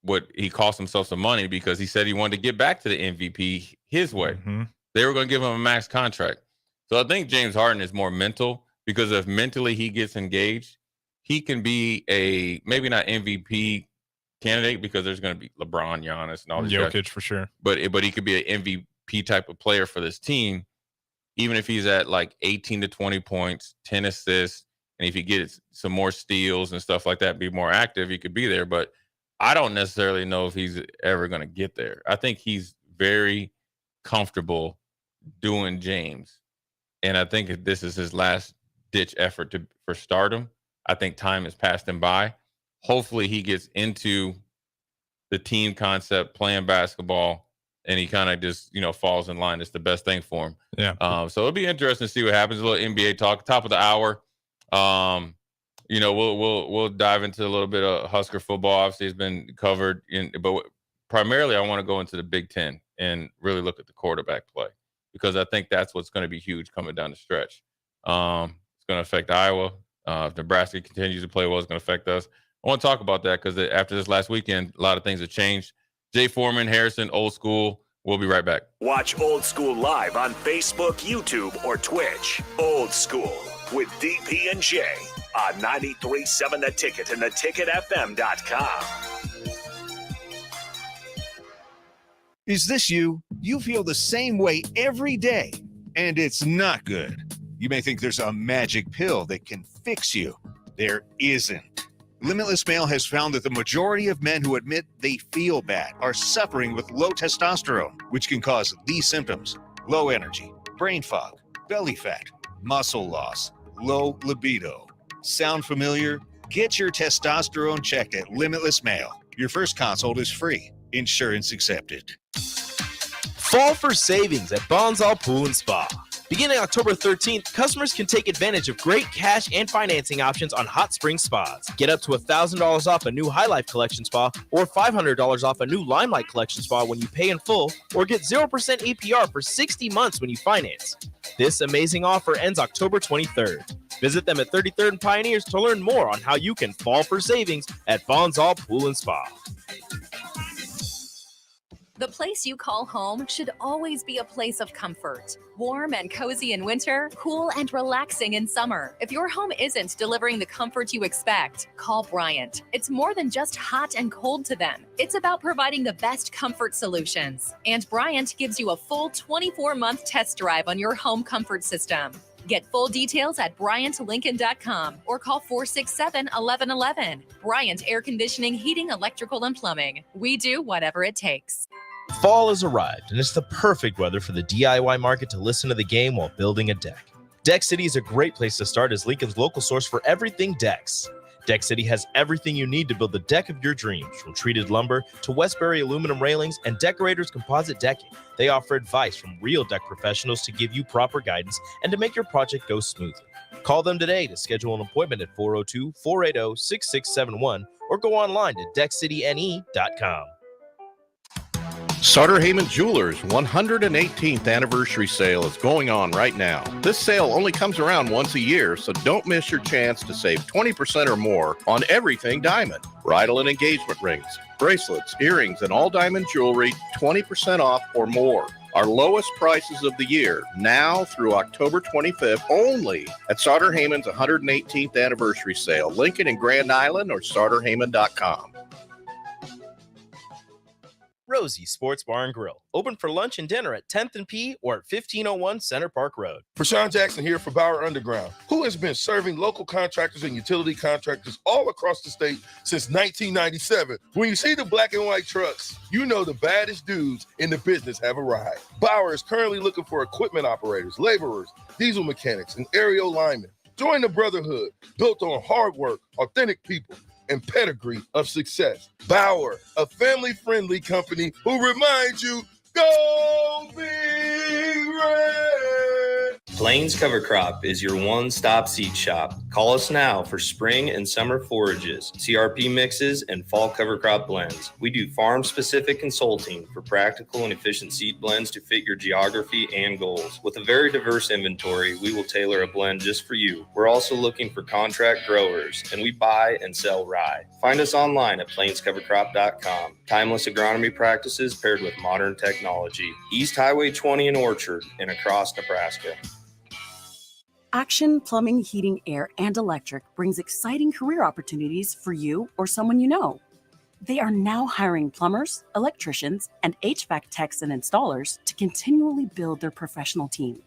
what he cost himself some money because he said he wanted to get back to the MVP his way. Mm-hmm. They were going to give him a max contract. So I think James Harden is more mental, because if mentally he gets engaged, he can be a maybe not MVP candidate, because there's going to be LeBron, Giannis, and all these Jokic guys. For sure. But he could be an MVP type of player for this team even if he's at like 18 to 20 points, 10 assists, and if he gets some more steals and stuff like that, be more active, he could be there. But I don't necessarily know if he's ever going to get there. I think he's very comfortable doing James. And I think if this is his last ditch effort for stardom, I think time has passed him by. Hopefully he gets into the team concept, playing basketball, and he kind of just, falls in line. It's the best thing for him. Yeah. So it'll be interesting to see what happens. A little NBA talk, top of the hour. We'll dive into a little bit of Husker football. Obviously, it's been covered, but primarily I want to go into the Big Ten and really look at the quarterback play, because I think that's what's going to be huge coming down the stretch. It's going to affect Iowa. If Nebraska continues to play well, it's going to affect us. I want to talk about that because after this last weekend, a lot of things have changed. Jay Foreman, Harrison, Old School. We'll be right back. Watch Old School live on Facebook, YouTube, or Twitch. Old School with DP and J on 93.7 The Ticket and theticketfm.com. Is this you? You feel the same way every day, and it's not good. You may think there's a magic pill that can fix you. There isn't. Limitless Male has found that the majority of men who admit they feel bad are suffering with low testosterone, which can cause these symptoms: low energy, brain fog, belly fat, muscle loss, low libido. Sound familiar? Get your testosterone checked at Limitless Male. Your first consult is free. Insurance accepted. Fall for savings at Bonsall Pool and Spa. Beginning October 13th, customers can take advantage of great cash and financing options on hot spring spas. Get up to $1,000 off a new High Life Collection spa or $500 off a new Limelight Collection spa when you pay in full, or get 0% APR for 60 months when you finance. This amazing offer ends October 23rd. Visit them at 33rd and Pioneers to learn more on how you can fall for savings at Bonsall Pool and Spa. The place you call home should always be a place of comfort. Warm and cozy in winter, cool and relaxing in summer. If your home isn't delivering the comfort you expect, call Bryant. It's more than just hot and cold to them. It's about providing the best comfort solutions. And Bryant gives you a full 24-month test drive on your home comfort system. Get full details at BryantLincoln.com or call 467-1111. Bryant Air Conditioning, Heating, Electrical, and Plumbing. We do whatever it takes. Fall has arrived, and it's the perfect weather for the DIY market to listen to the game while building a deck. Deck City is a great place to start as Lincoln's local source for everything decks. Deck City has everything you need to build the deck of your dreams, from treated lumber to Westbury aluminum railings and Decorators composite decking. They offer advice from real deck professionals to give you proper guidance and to make your project go smoothly. Call them today to schedule an appointment at 402-480-6671 or go online to deckcityne.com. Sutter Heyman Jewelers 118th anniversary sale is going on right now. This sale only comes around once a year, so don't miss your chance to save 20% or more on everything diamond. Bridal and engagement rings, bracelets, earrings, and all diamond jewelry, 20% off or more. Our lowest prices of the year, now through October 25th, only at Sutter Heyman's 118th anniversary sale. Lincoln and Grand Island or SutterHeyman.com. Rosie Sports Bar and Grill, open for lunch and dinner at 10th and P or at 1501 Center Park Road. Prashawn Jackson here for Bauer Underground, who has been serving local contractors and utility contractors all across the state since 1997. When you see the black and white trucks, you know the baddest dudes in the business have arrived. Bauer is currently looking for equipment operators, laborers, diesel mechanics, and aerial linemen. Join the brotherhood built on hard work, authentic people, and pedigree of success. Bauer, a family-friendly company who reminds you, go Big Red! Plains Cover Crop is your one-stop seed shop. Call us now for spring and summer forages, CRP mixes, and fall cover crop blends. We do farm-specific consulting for practical and efficient seed blends to fit your geography and goals. With a very diverse inventory, we will tailor a blend just for you. We're also looking for contract growers, and we buy and sell rye. Find us online at plainscovercrop.com. Timeless agronomy practices paired with modern technology. East Highway 20 in Orchard and across Nebraska. Action Plumbing, Heating, Air, and Electric brings exciting career opportunities for you or someone you know. They are now hiring plumbers, electricians, and HVAC techs and installers to continually build their professional team.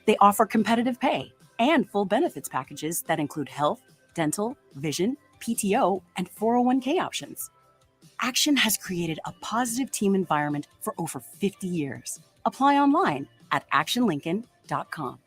They offer competitive pay and full benefits packages that include health, dental, vision, PTO, and 401k options. Action has created a positive team environment for over 50 years. Apply online at actionlincoln.com.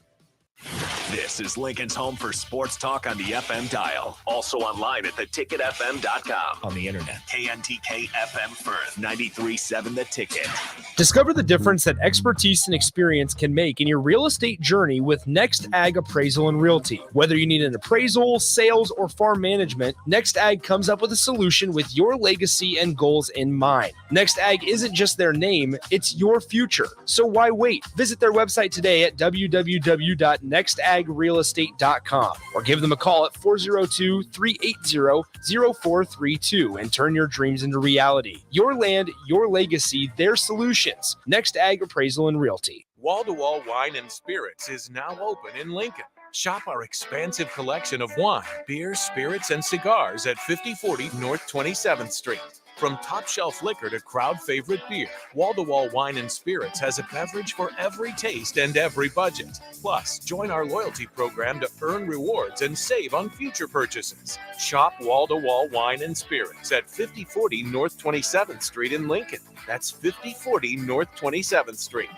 This is Lincoln's home for sports talk on the FM dial. Also online at theticketfm.com. On the internet, KNTK FM Firth, 93.7 The Ticket. Discover the difference that expertise and experience can make in your real estate journey with Next Ag Appraisal and Realty. Whether you need an appraisal, sales, or farm management, Next Ag comes up with a solution with your legacy and goals in mind. Next Ag isn't just their name, it's your future. So why wait? Visit their website today at www.nextagrealestate.com or give them a call at 402-380-0432 and turn your dreams into reality. Your land, your legacy, their solutions. Next Ag Appraisal and Realty. Wall-to-Wall Wine and Spirits is now open in Lincoln. Shop our expansive collection of wine, beer, spirits, and cigars at 5040 North 27th Street. From top-shelf liquor to crowd-favorite beer, Wall-to-Wall Wine and Spirits has a beverage for every taste and every budget. Plus, join our loyalty program to earn rewards and save on future purchases. Shop Wall-to-Wall Wine and Spirits at 5040 North 27th Street in Lincoln. That's 5040 North 27th Street.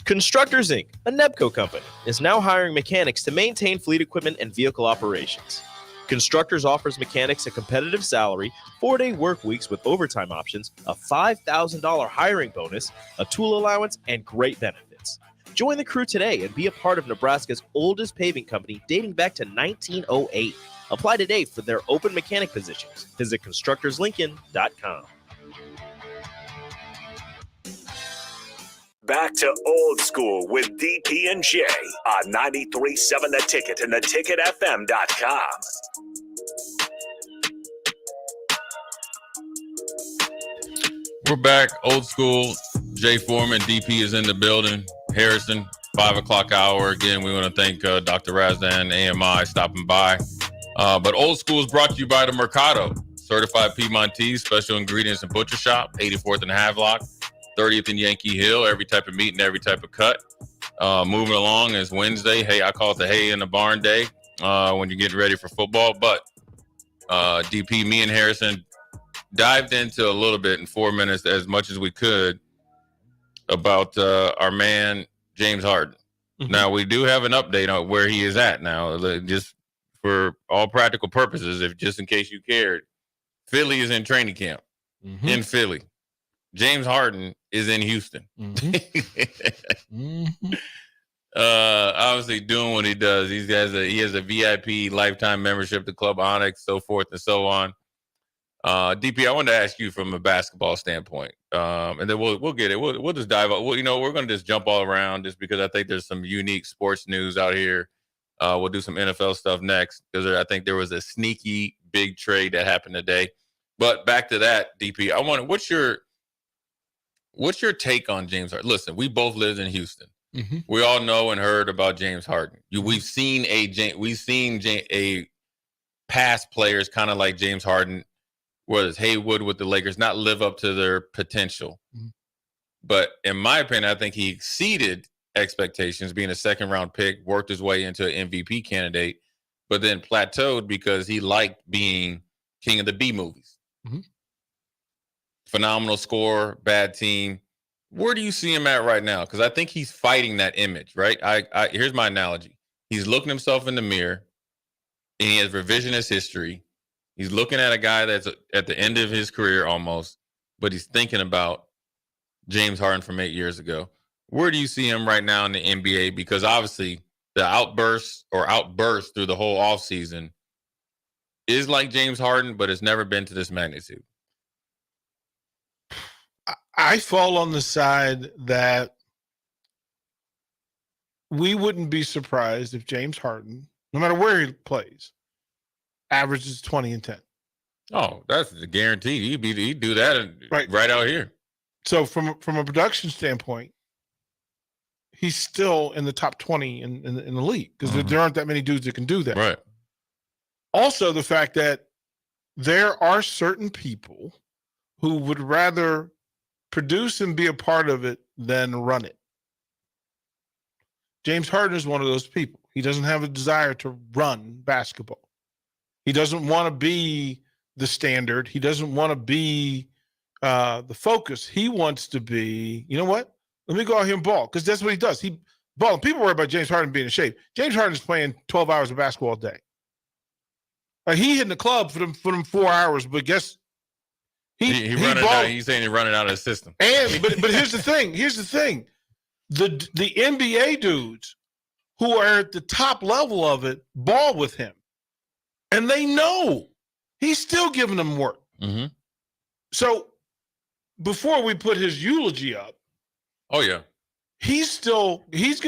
Constructors Inc., a Nebco company, is now hiring mechanics to maintain fleet equipment and vehicle operations. Constructors offers mechanics a competitive salary, 4-day work weeks with overtime options, a $5,000 hiring bonus, a tool allowance, and great benefits. Join the crew today and be a part of Nebraska's oldest paving company dating back to 1908. Apply today for their open mechanic positions. Visit constructorslincoln.com. Back to old school with DP and J on 93.7 The Ticket and theticketfm.com. We're back, old school. Jay Foreman, DP is in the building. Harrison, 5 o'clock hour. Again, we want to thank Dr. Razdan, AMI, stopping by. But old school is brought to you by the Mercado. Certified Piedmontese, special ingredients and butcher shop, 84th and Havelock, 30th and Yankee Hill, every type of meat and every type of cut. Moving along is Wednesday. Hey, I call it the hay in the barn day when you're getting ready for football. But DP, me and Harrison dived into a little bit in 4 minutes, as much as we could, about our man, James Harden. Mm-hmm. Now, we do have an update on where he is at now, just for all practical purposes, if just in case you cared. Philly is in training camp in Philly. James Harden is in Houston. Obviously doing what he does. He has a VIP lifetime membership to Club Onyx, so forth and so on. DP, I wanted to ask you from a basketball standpoint, and then we'll get it. We'll just dive up. We're going to just jump all around just because I think there's some unique sports news out here. We'll do some NFL stuff next because I think there was a sneaky big trade that happened today. But back to that, DP, I want what's your take on James Harden? Listen, we both lived in Houston. Mm-hmm. We all know and heard about James Harden. We've seen a past players kind of like James Harden, whether it's Haywood with the Lakers, not live up to their potential. Mm-hmm. But in my opinion, I think he exceeded expectations, being a second-round pick, worked his way into an MVP candidate, but then plateaued because he liked being king of the B movies. Mm-hmm. Phenomenal score, bad team. Where do you see him at right now? Because I think he's fighting that image, right? Here's my analogy. He's looking himself in the mirror, and he has revisionist history. He's looking at a guy that's at the end of his career almost, but he's thinking about James Harden from 8 years ago. Where do you see him right now in the NBA? Because obviously the outburst through the whole offseason is like James Harden, but it's never been to this magnitude. I fall on the side that we wouldn't be surprised if James Harden, no matter where he plays, averages 20 and 10. Oh, that's a guarantee. He'd do that right out here. So from a production standpoint, he's still in the top 20 in the league because there aren't that many dudes that can do that. Right. Also, the fact that there are certain people who would rather produce and be a part of it than run it. James Harden is one of those people. He doesn't have a desire to run basketball. He doesn't want to be the standard. He doesn't want to be the focus. He wants to be, you know what? Let me go out here and ball, because that's what he does. He ball. And people worry about James Harden being in shape. James Harden is playing 12 hours of basketball a day. He hitting the club for them 4 hours, but guess he running out. He's saying he's running out of the system. And but here's the thing. Here's the thing. The NBA dudes who are at the top level of it ball with him, and they know he's still giving them work. Mm-hmm. So before we put his eulogy up, oh yeah, he's going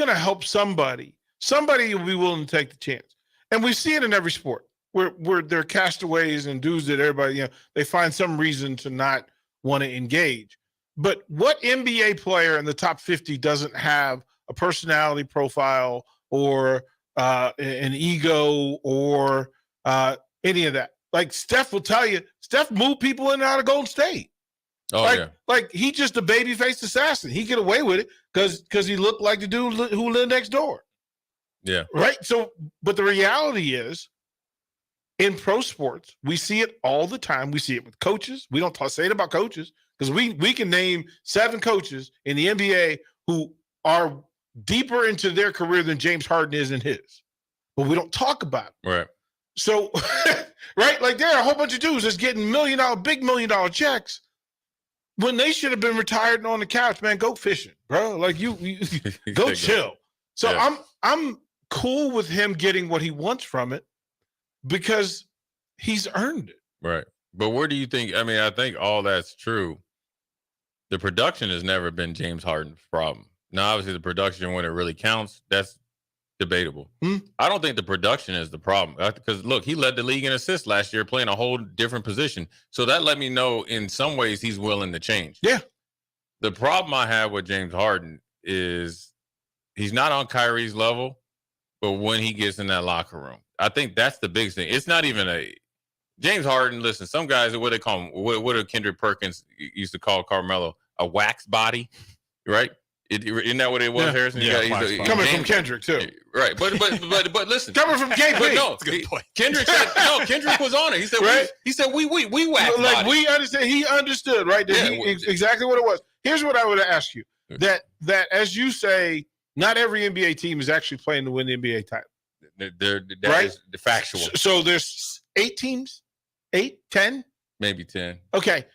to help somebody. Somebody will be willing to take the chance, and we see it in every sport where they're castaways and dudes that everybody they find some reason to not want to engage. But what NBA player in the top 50 doesn't have a personality profile or an ego or any of that? Like Steph will tell you, Steph moved people in and out of Golden State. Oh, like he just a baby-faced assassin. He get away with it because he looked like the dude who lived next door. Yeah. Right? So, but the reality is, in pro sports, we see it all the time. We see it with coaches. We don't say it about coaches because we can name 7 coaches in the NBA who are deeper into their career than James Harden is in his. But we don't talk about it. Right. So, right? Like there are a whole bunch of dudes that's getting big $1 million checks when they should have been retired and on the couch, man. Go fishing, bro. Like you go chill. So yeah. I'm cool with him getting what he wants from it because he's earned it. Right. But where do you think, I mean, I think all that's true. The production has never been James Harden's problem. Now, obviously, the production, when it really counts, that's debatable. I don't think the production is the problem. Because, look, he led the league in assists last year, playing a whole different position. So that let me know in some ways he's willing to change. Yeah. The problem I have with James Harden is he's not on Kyrie's level, but when he gets in that locker room, I think that's the biggest thing. It's not even James Harden. Listen, some guys, what they call him, what did Kendrick Perkins used to call Carmelo, a wax body, right? Isn't that what it was, Harrison? Yeah, coming from Kendrick too, right? But listen, coming from KP. But no, Kendrick said no. Kendrick was on it. He said right? we wax like body. We understand. He understood, right? Exactly what it was. Here's what I would ask you: that as you say, not every NBA team is actually playing to win the NBA title. That right? is the factual. So there's 8 teams, 8, 10, maybe 10. Okay.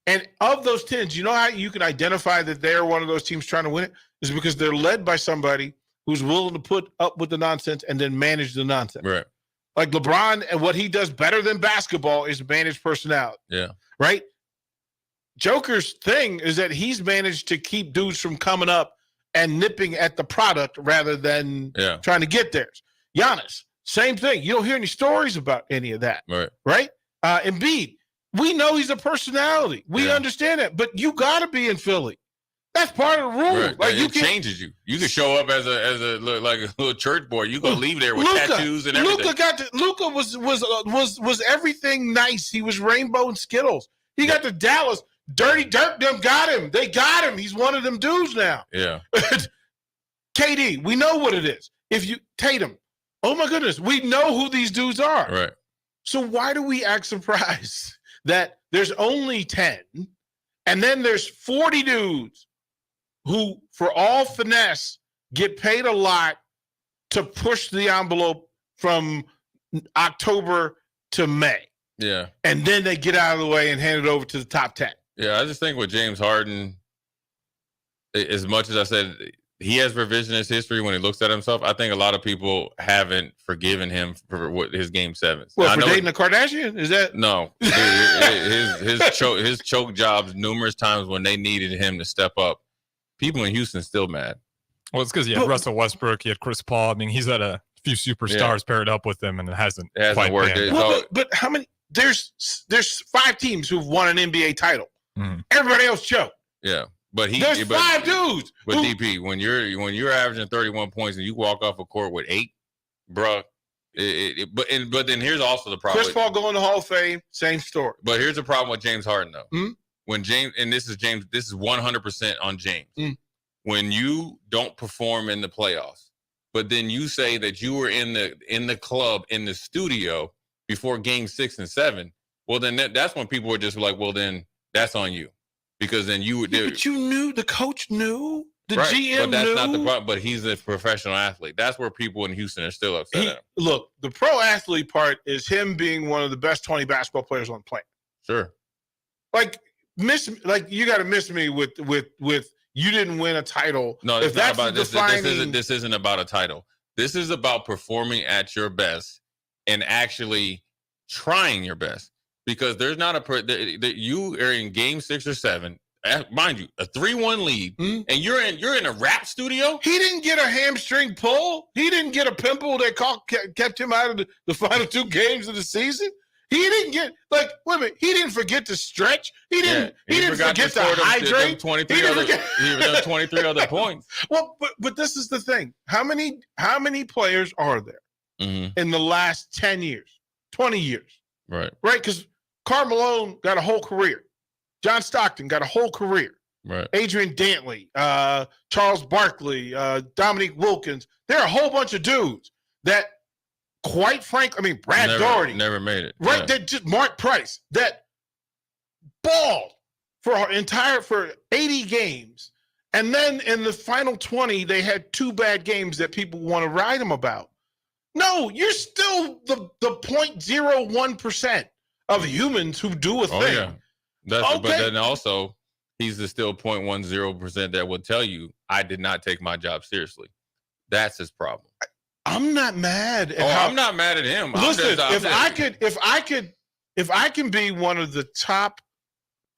And of those 10s, you know how you can identify that they're one of those teams trying to win it? Is because they're led by somebody who's willing to put up with the nonsense and then manage the nonsense. Right. Like LeBron, and what he does better than basketball is manage personality. Yeah. Right? Joker's thing is that he's managed to keep dudes from coming up and nipping at the product rather than trying to get theirs. Giannis, same thing. You don't hear any stories about any of that. Right. Right? Embiid, we know he's a personality. We understand that, but you got to be in Philly. That's part of the rule. Right. Like it changes you. You can show up as a like a little church boy. You gonna leave there with tattoos and everything. Luka was everything nice. He was rainbow and Skittles. He got to Dallas. Dirty Dirk them got him. They got him. He's one of them dudes now. Yeah. KD, we know what it is. If you Tatum, oh my goodness, we know who these dudes are. Right. So why do we act surprised that there's only 10 and then there's 40 dudes who, for all finesse, get paid a lot to push the envelope from October to May? Yeah. And then they get out of the way and hand it over to the top 10. Yeah, I just think with James Harden, as much as I said he has revisionist history when he looks at himself, I think a lot of people haven't forgiven him for what his game 7s. What, for dating a Kardashian? Is that no? His choke jobs numerous times when they needed him to step up. People in Houston still mad. Well, it's because he had Russell Westbrook, he had Chris Paul. I mean, he's had a few superstars paired up with him, and it hasn't quite worked. But how many? There's 5 teams who've won an NBA title. Mm-hmm. Everybody else choked. Yeah. But there's 5 dudes. But DP, when you're averaging 31 points and you walk off a court with 8, bruh. But then here's also the problem. Chris Paul going to Hall of Fame, same story. But here's the problem with James Harden though. Mm-hmm. When James, and this is 100% on James. When you don't perform in the playoffs, but then you say that you were in the club, in the studio before game 6 and 7, well, then that's when people were just like, well, then that's on you. Because then you would do. But you knew, the coach knew, the right, GM but that's knew. not the problem. But he's a professional athlete. That's where people in Houston are still upset at him. Look, the pro athlete part is him being one of the best 20 basketball players on the planet. Sure. Like you got to miss me with you didn't win a title. No, it's if not that's about this. defining, This isn't about a title. This is about performing at your best and actually trying your best. Because there's not you are in game 6 or 7, mind you, a 3-1 lead, and you're in a rap studio. He didn't get a hamstring pull. He didn't get a pimple that kept him out of the final 2 games of the season. He didn't get wait a minute. He didn't forget to stretch. He didn't forget to hydrate. 23 other points. Well, but this is the thing. How many players are there in the last 10 years, 20 years? Right. Right, because Karl Malone got a whole career. John Stockton got a whole career. Right. Adrian Dantley, Charles Barkley, Dominique Wilkins. There are a whole bunch of dudes that, quite frankly, I mean, Brad Daugherty. Never made it. Right. Yeah. That just Mark Price that balled for 80 games. And then in the final 20, they had 2 bad games that people want to write them about. No, you're still the 0.01% of humans who do a thing. Oh, yeah. But Okay. then also, he's the still 0.10% that will tell you, I did not take my job seriously. That's his problem. I'm not mad. I'm not mad at him. Listen, if I can be one of the top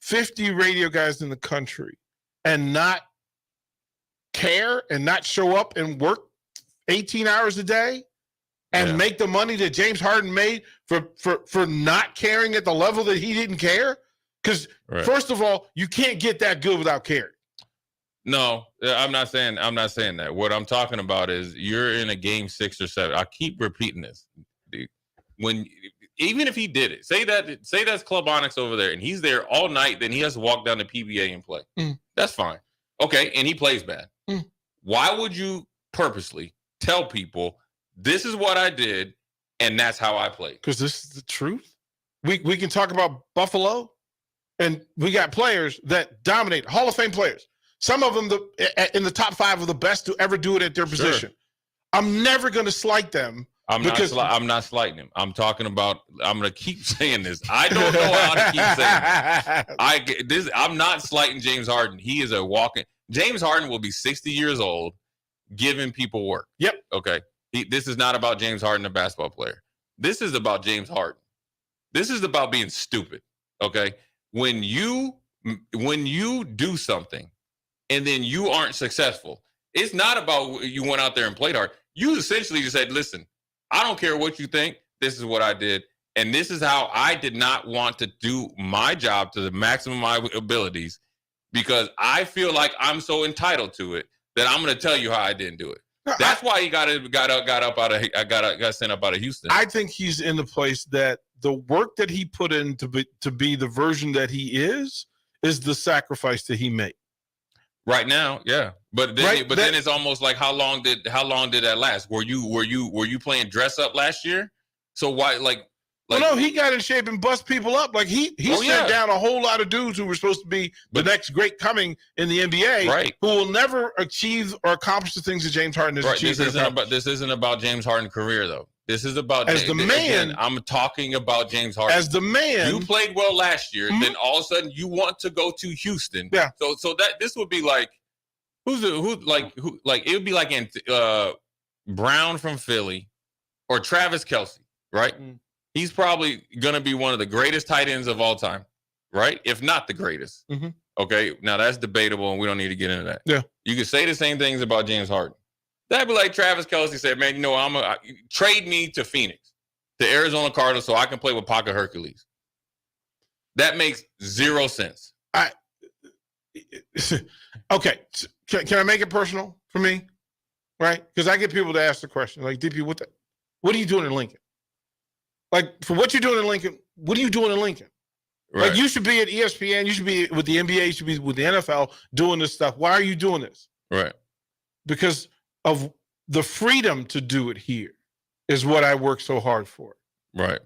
50 radio guys in the country and not care and not show up and work 18 hours a day and make the money that James Harden made for not caring at the level that he didn't care, because first of all, you can't get that good without caring. No, I'm not saying that. What I'm talking about is you're in a game 6 or 7. I keep repeating this, dude. Even if he did it, say that's Club Onyx over there and he's there all night, then he has to walk down to PBA and play. That's fine. Okay, and he plays bad. Why would you purposely tell people this is what I did and that's how I played? Because this is the truth. We can talk about Buffalo, and we got players that dominate, Hall of Fame players. Some of them in the top 5 of the best to ever do it at their position. I'm never going to slight them. I'm not slighting him. I'm talking about. I'm going to keep saying this. I don't know how to keep saying this. I'm not slighting James Harden. He is a walking. James Harden will be 60 years old, giving people work. Yep. Okay. This is not about James Harden, a basketball player. This is about James Harden. This is about being stupid. Okay. When you do something and then you aren't successful, it's not about you went out there and played hard. You essentially just said, listen, I don't care what you think. This is what I did. And this is how I did not want to do my job to the maximum of my abilities because I feel like I'm so entitled to it that I'm going to tell you how I didn't do it. That's why he got sent up out of Houston. I think he's in the place that the work that he put in to be the version that he is the sacrifice that he made. Right now, yeah. But then then it's almost like how long did that last? Were you playing dress up last year? So why well, no, he got in shape and bust people up. Like he sent down a whole lot of dudes who were supposed to be the next great coming in the NBA, right? Who will never achieve or accomplish the things that James Harden has achieved. This isn't about James Harden's career though. This is about as the man. Again, I'm talking about James Harden. As the man, you played well last year. Then all of a sudden you want to go to Houston. Yeah. So that this would be like it would be like Brown from Philly or Travis Kelce, right? He's probably going to be one of the greatest tight ends of all time, right? If not the greatest. Okay, now that's debatable, and we don't need to get into that. Yeah. You could say the same things about James Harden. That'd be like Travis Kelce said, man, trade me to Phoenix, to Arizona Cardinals, so I can play with Paca Hercules. That makes 0 sense. Okay, can I make it personal for me? Right? Because I get people to ask the question, like, DP, what are you doing in Lincoln? Like, for what you're doing in Lincoln, what are you doing in Lincoln? Right. Like, you should be at ESPN, you should be with the NBA, you should be with the NFL doing this stuff. Why are you doing this? Right. Because of the freedom to do it here is what I work so hard for. Right.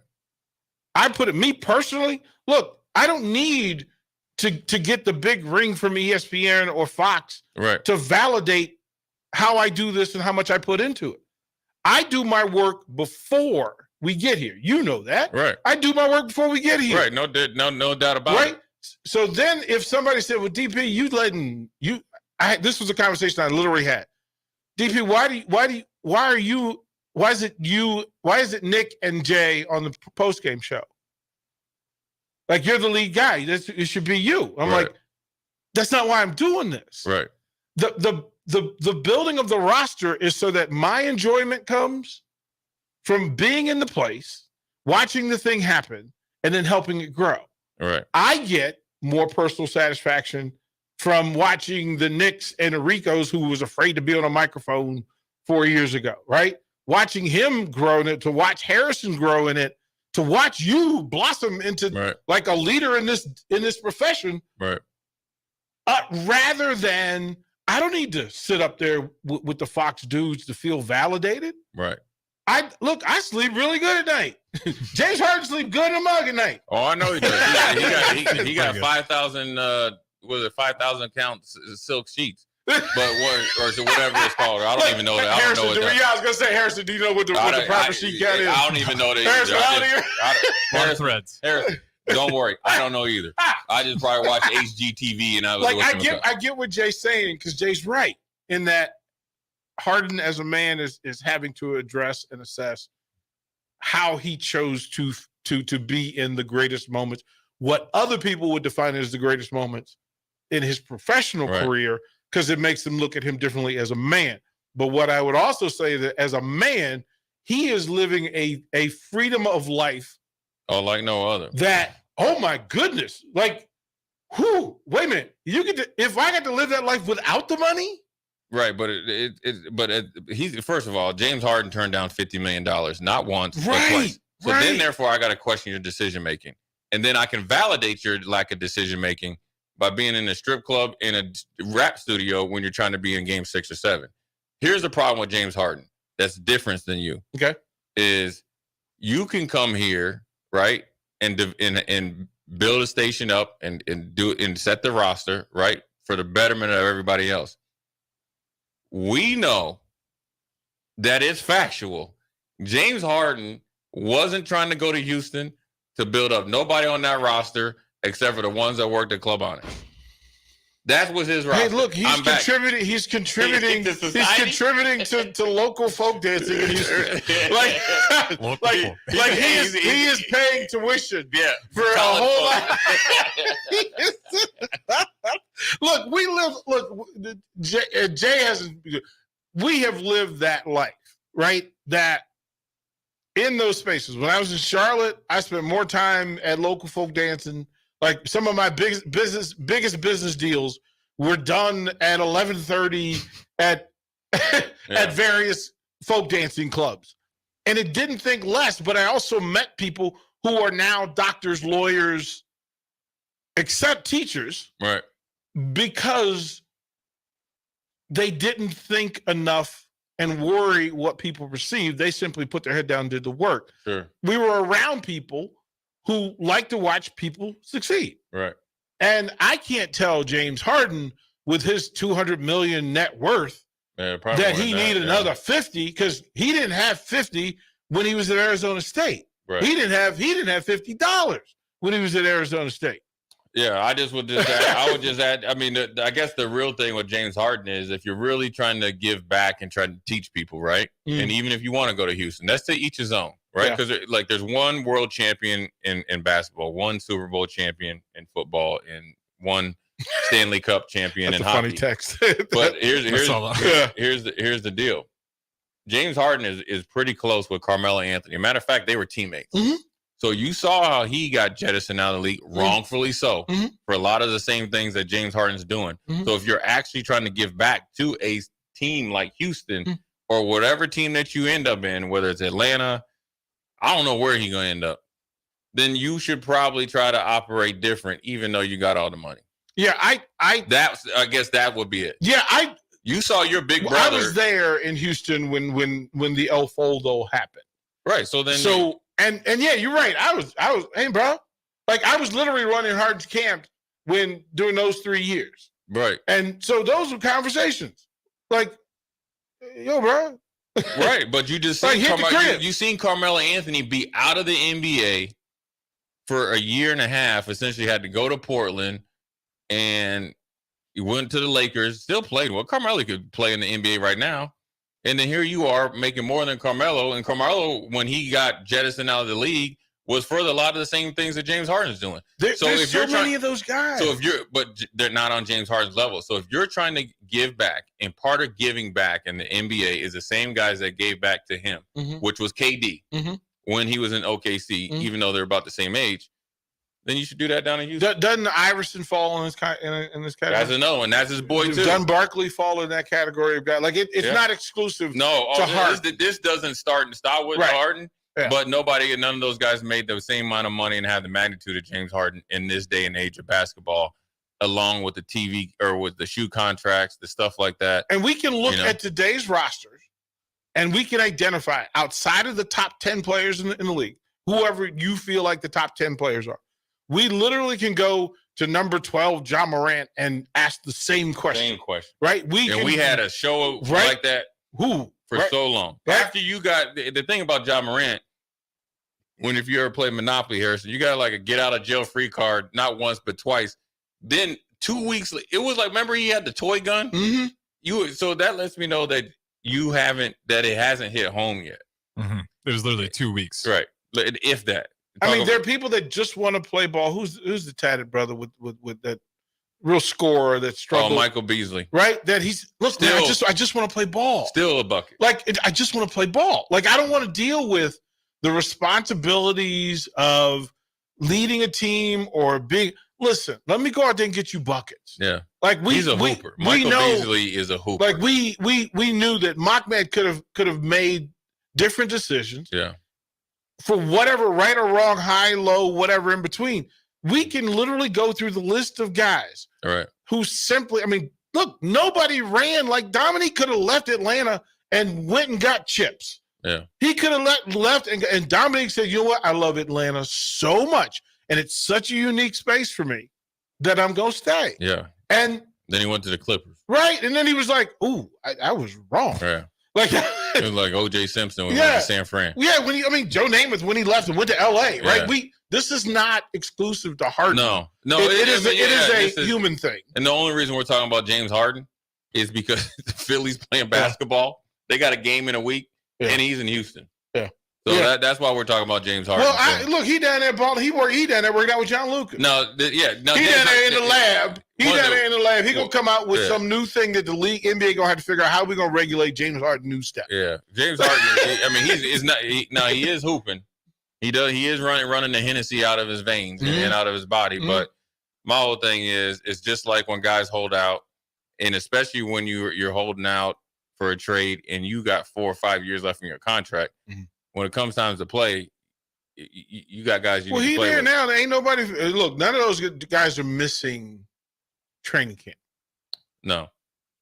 I put it, me personally, look, I don't need to get the big ring from ESPN or Fox to validate how I do this and how much I put into it. I do my work before we get here. You know that. Right. I do my work before we get here. Right. No doubt about it. So then if somebody said, well, DP, this was a conversation I literally had. DP, why is it Nick and Jay on the post-game show? Like, you're the lead guy. It should be you. I'm like, that's not why I'm doing this. Right. The building of the roster is so that my enjoyment comes from being in the place, watching the thing happen, and then helping it grow. Right. I get more personal satisfaction from watching the Knicks and Ricos, who was afraid to be on a microphone 4 years ago, right? Watching him grow in it, to watch Harrison grow in it, to watch you blossom into like a leader in this profession. Right. Rather than, I don't need to sit up there with the Fox dudes to feel validated. Right. I sleep really good at night. James Harden sleep good in the mug at night. Oh, I know he does. He got 5,000. Was it 5,000 count silk sheets? But or whatever it's called. I don't even know that. I don't know what that. I was gonna say, Harrison, do you know what the proper sheet count is? I don't even know that. Harrison, out here. Harrison, threads. Harrison, don't worry. I don't know either. I just probably watch HGTV and I was like, I get what Jay's saying, because Jay's right in that Harden as a man is having to address and assess how he chose to be in the greatest moments, what other people would define as the greatest moments in his professional career, because it makes them look at him differently as a man. But what I would also say that as a man, he is living a freedom of life. Oh, like no other. That, oh my goodness, like, wait a minute, if I got to live that life without the money. Right, but he's, first of all, James Harden turned down $50 million, not once, but twice. So then, therefore, I got to question your decision making, and then I can validate your lack of decision making by being in a strip club in a rap studio when you're trying to be in Game 6 or 7. Here's the problem with James Harden that's different than you. Okay, is you can come here, right, and build a station up and set the roster, right, for the betterment of everybody else. We know that it's factual. James Harden wasn't trying to go to Houston to build up nobody on that roster except for the ones that worked at Club Onyx. That was his roster. Hey, look, he's contributing. He's contributing. He's contributing to local folk dancing in Houston. He is paying tuition. Yeah, for a whole lot. Look, we live. Look, Jay hasn't. We have lived that life, right? That in those spaces. When I was in Charlotte, I spent more time at local folk dancing. Like, some of my biggest business deals were done at 11:30 at various folk dancing clubs. And it didn't think less, but I also met people who are now doctors, lawyers, except teachers. Right. Because they didn't think enough and worry what people perceived. They simply put their head down and did the work. Sure. We were around people who like to watch people succeed. Right. And I can't tell James Harden with his $200 million net worth that he needed another 50, because he didn't have 50 when he was at Arizona State. Right. He didn't have $50 when he was at Arizona State. Yeah, I would just add, I mean, I guess the real thing with James Harden is if you're really trying to give back and try to teach people, right? And even if you want to go to Houston, that's to each his own, right? Because there's one world champion in basketball, one Super Bowl champion in football, and one Stanley Cup champion in hockey. Funny text. But here's the deal. James Harden is pretty close with Carmelo Anthony. Matter of fact, they were teammates. Mm-hmm. So you saw how he got jettisoned out of the league, wrongfully so, for a lot of the same things that James Harden's doing. So if you're actually trying to give back to a team like Houston or whatever team that you end up in, whether it's Atlanta, I don't know where he's going to end up, then you should probably try to operate different, even though you got all the money. Yeah, I guess that would be it. Yeah, You saw your big Well, I brother. was there in Houston when the El Foldo happened. Right. So then. And yeah, you're right. I was. Hey, bro. Like I was literally running hard camp during those 3 years. Right. And so those were conversations. Like, yo, bro. Right, but you just Like, seen hit the crib. you seen Carmelo Anthony be out of the NBA for a year and a half. Essentially, had to go to Portland, and he went to the Lakers. Still played well. Carmelo could play in the NBA right now, and then here you are making more than Carmelo. And Carmelo, when he got jettisoned out of the league, was for a lot of the same things that James Harden's doing. There's so many of those guys. So but they're not on James Harden's level. So if you're trying to give back, and part of giving back in the NBA is the same guys that gave back to him, which was KD when he was in OKC, even though they're about the same age, then you should do that down in Houston. Doesn't Iverson fall in this category? That's a no, and that's his boy too. Doesn't Barkley fall in that category of guy? Like it's not exclusive. No, to Harden. this doesn't start and stop with Harden. Yeah. But none of those guys made the same amount of money and have the magnitude of James Harden in this day and age of basketball, along with the TV or with the shoe contracts, the stuff like that. And we can look at today's rosters, and we can identify outside of the top 10 players in the league, whoever you feel like the top 10 players are. We literally can go to number 12, Ja Morant, and ask the same question. Same question. Right? We had a show like that. For so long. After you got the thing about Ja Morant, if you ever play Monopoly, Harrison, you got like a get out of jail free card, not once but twice. Then 2 weeks, it was like, remember he had the toy gun? So that lets me know that it hasn't hit home yet. It was literally 2 weeks, right? If that. There are people that just want to play ball. Who's the tatted brother with that real scorer that struggled? Oh, Michael Beasley. Right? That he's man, I just want to play ball. Still a bucket. I just want to play ball. Like I don't want to deal with the responsibilities of leading a team or being. Listen, let me go out there and get you buckets. Yeah. He's a hooper. Michael Beasley is a hooper. Like we knew that Mockman could have made different decisions. Yeah. For whatever, right or wrong, high, low, whatever in between. We can literally go through the list of guys who simply, look, nobody ran. Like Dominique could have left Atlanta and went and got chips. Yeah. He could have left and Dominique said, you know what? I love Atlanta so much. And it's such a unique space for me that I'm going to stay. Yeah. And then he went to the Clippers. Right. And then he was like, ooh, I was wrong. Yeah. Like it was like O.J. Simpson when he went to San Fran. Yeah, Joe Namath when he left and went to L.A. Right? This is not exclusive to Harden. No, it is a human thing. And the only reason we're talking about James Harden is because the Phillies playing basketball. They got a game in a week, and he's in Houston. Yeah. So that's why we're talking about James Harden. Well, look, he down there balling. He down there working out with John Lucas. He down there in the lab. He gonna come out with some new thing that the league NBA gonna have to figure out how we gonna regulate James Harden new step. Yeah, James Harden. He is hooping. He is running the Hennessy out of his veins and out of his body. But my whole thing is, it's just like when guys hold out, and especially when you're holding out for a trade and you got 4 or 5 years left in your contract. When it comes time to play, you got guys you need to play there with. now. There ain't nobody. Look, none of those guys are missing training camp. No.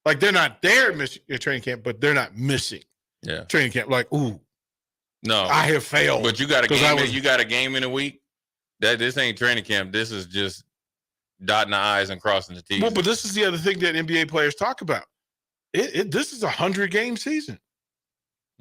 Like they're not there at training camp, but they're not missing training camp. Like, ooh. No. I have failed. But you got a game you got a game in a week. This ain't training camp. This is just dotting the I's and crossing the T's. Well, but this is the other thing that NBA players talk about. This is a 100-game season.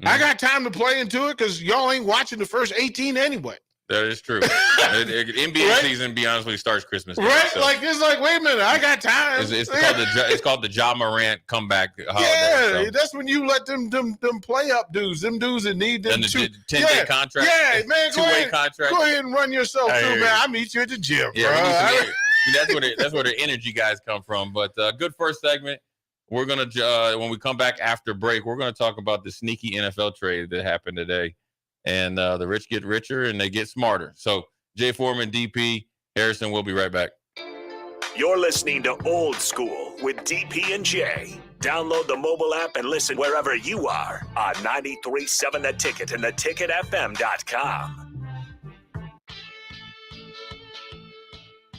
I got time to play into it because y'all ain't watching the first 18 anyway. That is true. NBA season, be honest with you, starts Christmas Day. Right? So Like, it's like, wait a minute, I got time. it's called the Ja Morant comeback holiday. Yeah, so. That's when you let them play up dudes, them dudes that need them. And the 10-day contract. Yeah, man, two-way contract. Go ahead and run yourself through, man. I'll meet you at the gym, bro. That's where the energy guys come from. But good first segment. We're going to, when we come back after break, we're going to talk about the sneaky NFL trade that happened today. And the rich get richer and they get smarter. So, Jay Foreman, DP, Harrison, we'll be right back. You're listening to Old School with DP and J. Download the mobile app and listen wherever you are on 93.7 The Ticket and theticketfm.com.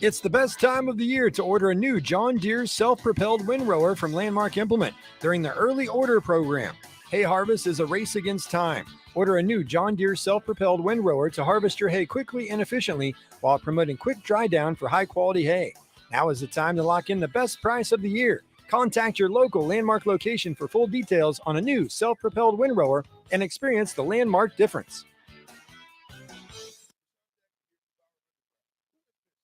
It's the best time of the year to order a new John Deere self-propelled windrower from Landmark Implement during the early order program. Hay harvest is a race against time. Order a new John Deere self-propelled windrower to harvest your hay quickly and efficiently while promoting quick dry down for high-quality hay. Now is the time to lock in the best price of the year. Contact your local Landmark location for full details on a new self-propelled windrower and experience the Landmark difference.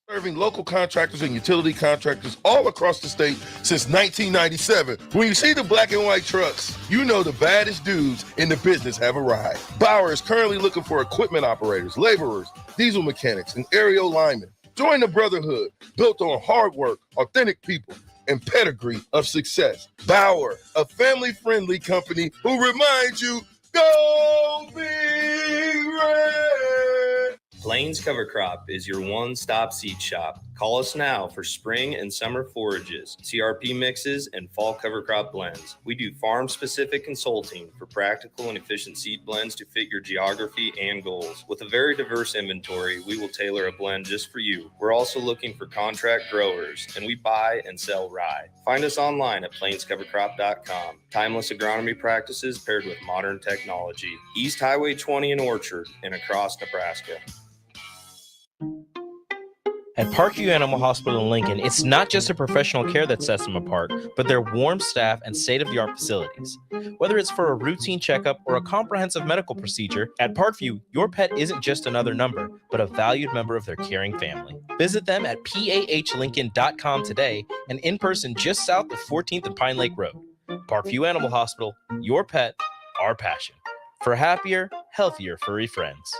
Serving local contractors and utility contractors all across the state since 1997. When you see the black and white trucks, you know the baddest dudes in the business have arrived. Bauer is currently looking for equipment operators, laborers, diesel mechanics, and aerial linemen. Join the brotherhood built on hard work, authentic people, and pedigree of success. Bauer, a family-friendly company who reminds you, go Big Red! Plains Cover Crop is your one-stop seed shop. Call us now for spring and summer forages, CRP mixes, and fall cover crop blends. We do farm-specific consulting for practical and efficient seed blends to fit your geography and goals. With a very diverse inventory, we will tailor a blend just for you. We're also looking for contract growers, and we buy and sell rye. Find us online at plainscovercrop.com. Timeless agronomy practices paired with modern technology. East Highway 20 in Orchard and across Nebraska. At Parkview Animal Hospital in Lincoln, it's not just a professional care that sets them apart, but their warm staff and state-of-the-art facilities. Whether it's for a routine checkup or a comprehensive medical procedure, at Parkview, your pet isn't just another number, but a valued member of their caring family. Visit them at pahlincoln.com today and in person just south of 14th and Pine Lake Road. Parkview Animal Hospital, your pet, our passion. For happier, healthier furry friends.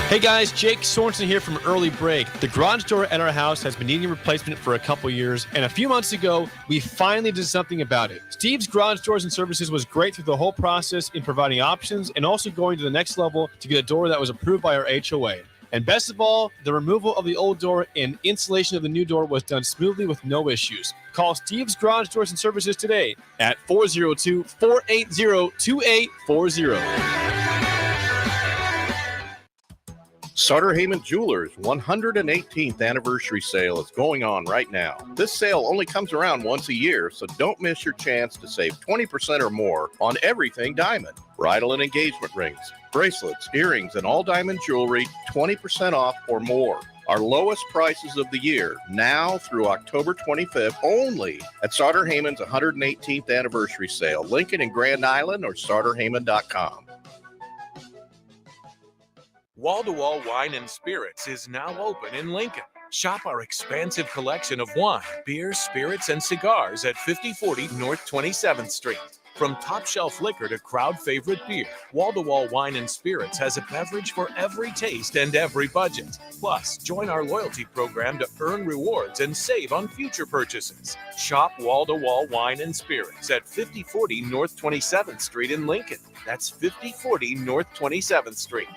Hey guys, Jake Sorensen here from Early Break. The garage door at our house has been needing replacement for a couple years, and a few months ago, we finally did something about it. Steve's Garage Doors and Services was great through the whole process in providing options and also going to the next level to get a door that was approved by our HOA. And best of all, the removal of the old door and installation of the new door was done smoothly with no issues. Call Steve's Garage Doors and Services today at 402-480-2840. Sutter Heyman Jewelers 118th anniversary sale is going on right now. This sale only comes around once a year, so don't miss your chance to save 20% or more on everything diamond. Bridal and engagement rings, bracelets, earrings, and all diamond jewelry, 20% off or more. Our lowest prices of the year, now through October 25th, only at Sutter Heyman's 118th anniversary sale. Lincoln and Grand Island or SutterHeyman.com. Wall-to-Wall Wine and Spirits is now open in Lincoln. Shop our expansive collection of wine, beer, spirits, and cigars at 5040 North 27th Street. From top shelf liquor to crowd favorite beer, Wall-to-Wall Wine and Spirits has a beverage for every taste and every budget. Plus, join our loyalty program to earn rewards and save on future purchases. Shop Wall-to-Wall Wine and Spirits at 5040 North 27th Street in Lincoln. That's 5040 North 27th Street.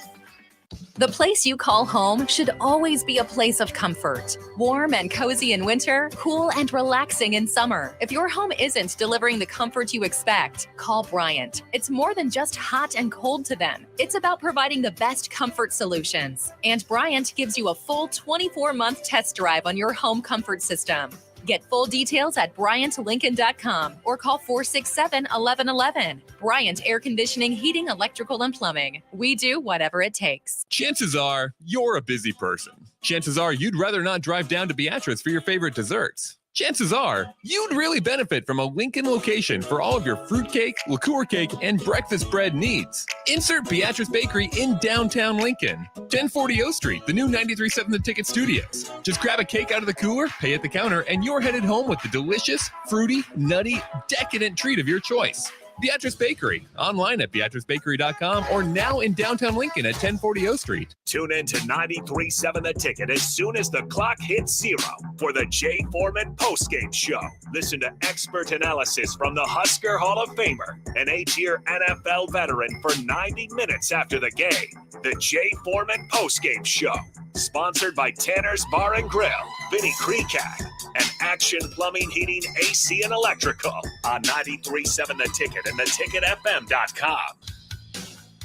The place you call home should always be a place of comfort. Warm and cozy in winter, cool and relaxing in summer. If your home isn't delivering the comfort you expect, call Bryant. It's more than just hot and cold to them. It's about providing the best comfort solutions. And Bryant gives you a full 24-month test drive on your home comfort system. Get full details at BryantLincoln.com or call 467-1111. Bryant Air Conditioning, Heating, Electrical, and Plumbing. We do whatever it takes. Chances are you're a busy person. Chances are you'd rather not drive down to Beatrice for your favorite desserts. Chances are you'd really benefit from a Lincoln location for all of your fruitcake, liqueur cake, and breakfast bread needs. Insert Beatrice Bakery in downtown Lincoln, 1040 O Street, the new 93.7 The Ticket Studios. Just grab a cake out of the cooler, pay at the counter, and you're headed home with the delicious, fruity, nutty, decadent treat of your choice. Beatrice Bakery, online at BeatriceBakery.com or now in downtown Lincoln at 1040 O Street. Tune in to 93.7 The Ticket as soon as the clock hits 0 for the Jay Foreman postgame show. Listen to expert analysis from the Husker Hall of Famer, an 8-year NFL veteran for 90 minutes after the game. The Jay Foreman postgame show, sponsored by Tanner's Bar and Grill, Vinny Kreekat, and Action Plumbing, Heating, AC, and Electrical on 93.7 The Ticket and theticketfm.com.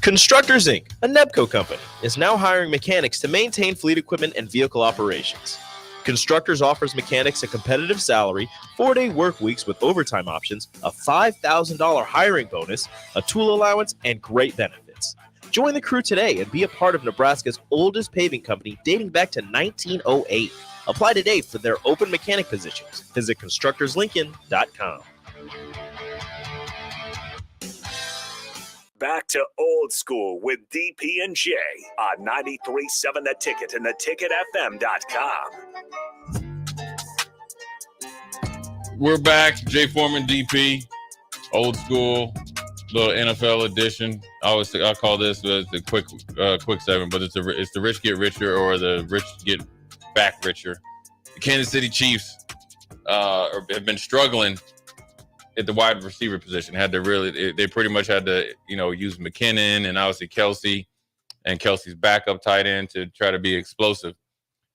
Constructors Inc., a Nebco company, is now hiring mechanics to maintain fleet equipment and vehicle operations. Constructors offers mechanics a competitive salary, 4-day work weeks with overtime options, a $5,000 hiring bonus, a tool allowance, and great benefits. Join the crew today and be a part of Nebraska's oldest paving company dating back to 1908. Apply today for their open mechanic positions. Visit constructorslincoln.com. Back to Old School with DP and J on 93.7 The Ticket and theticketfm.com. We're back. Jay Foreman, DP, Old School, little NFL edition. I call this the quick segment, but it's the rich get richer or the rich get back richer. The Kansas City Chiefs have been struggling at the wide receiver position. They pretty much had to, use McKinnon and obviously Kelsey and Kelsey's backup tight end to try to be explosive.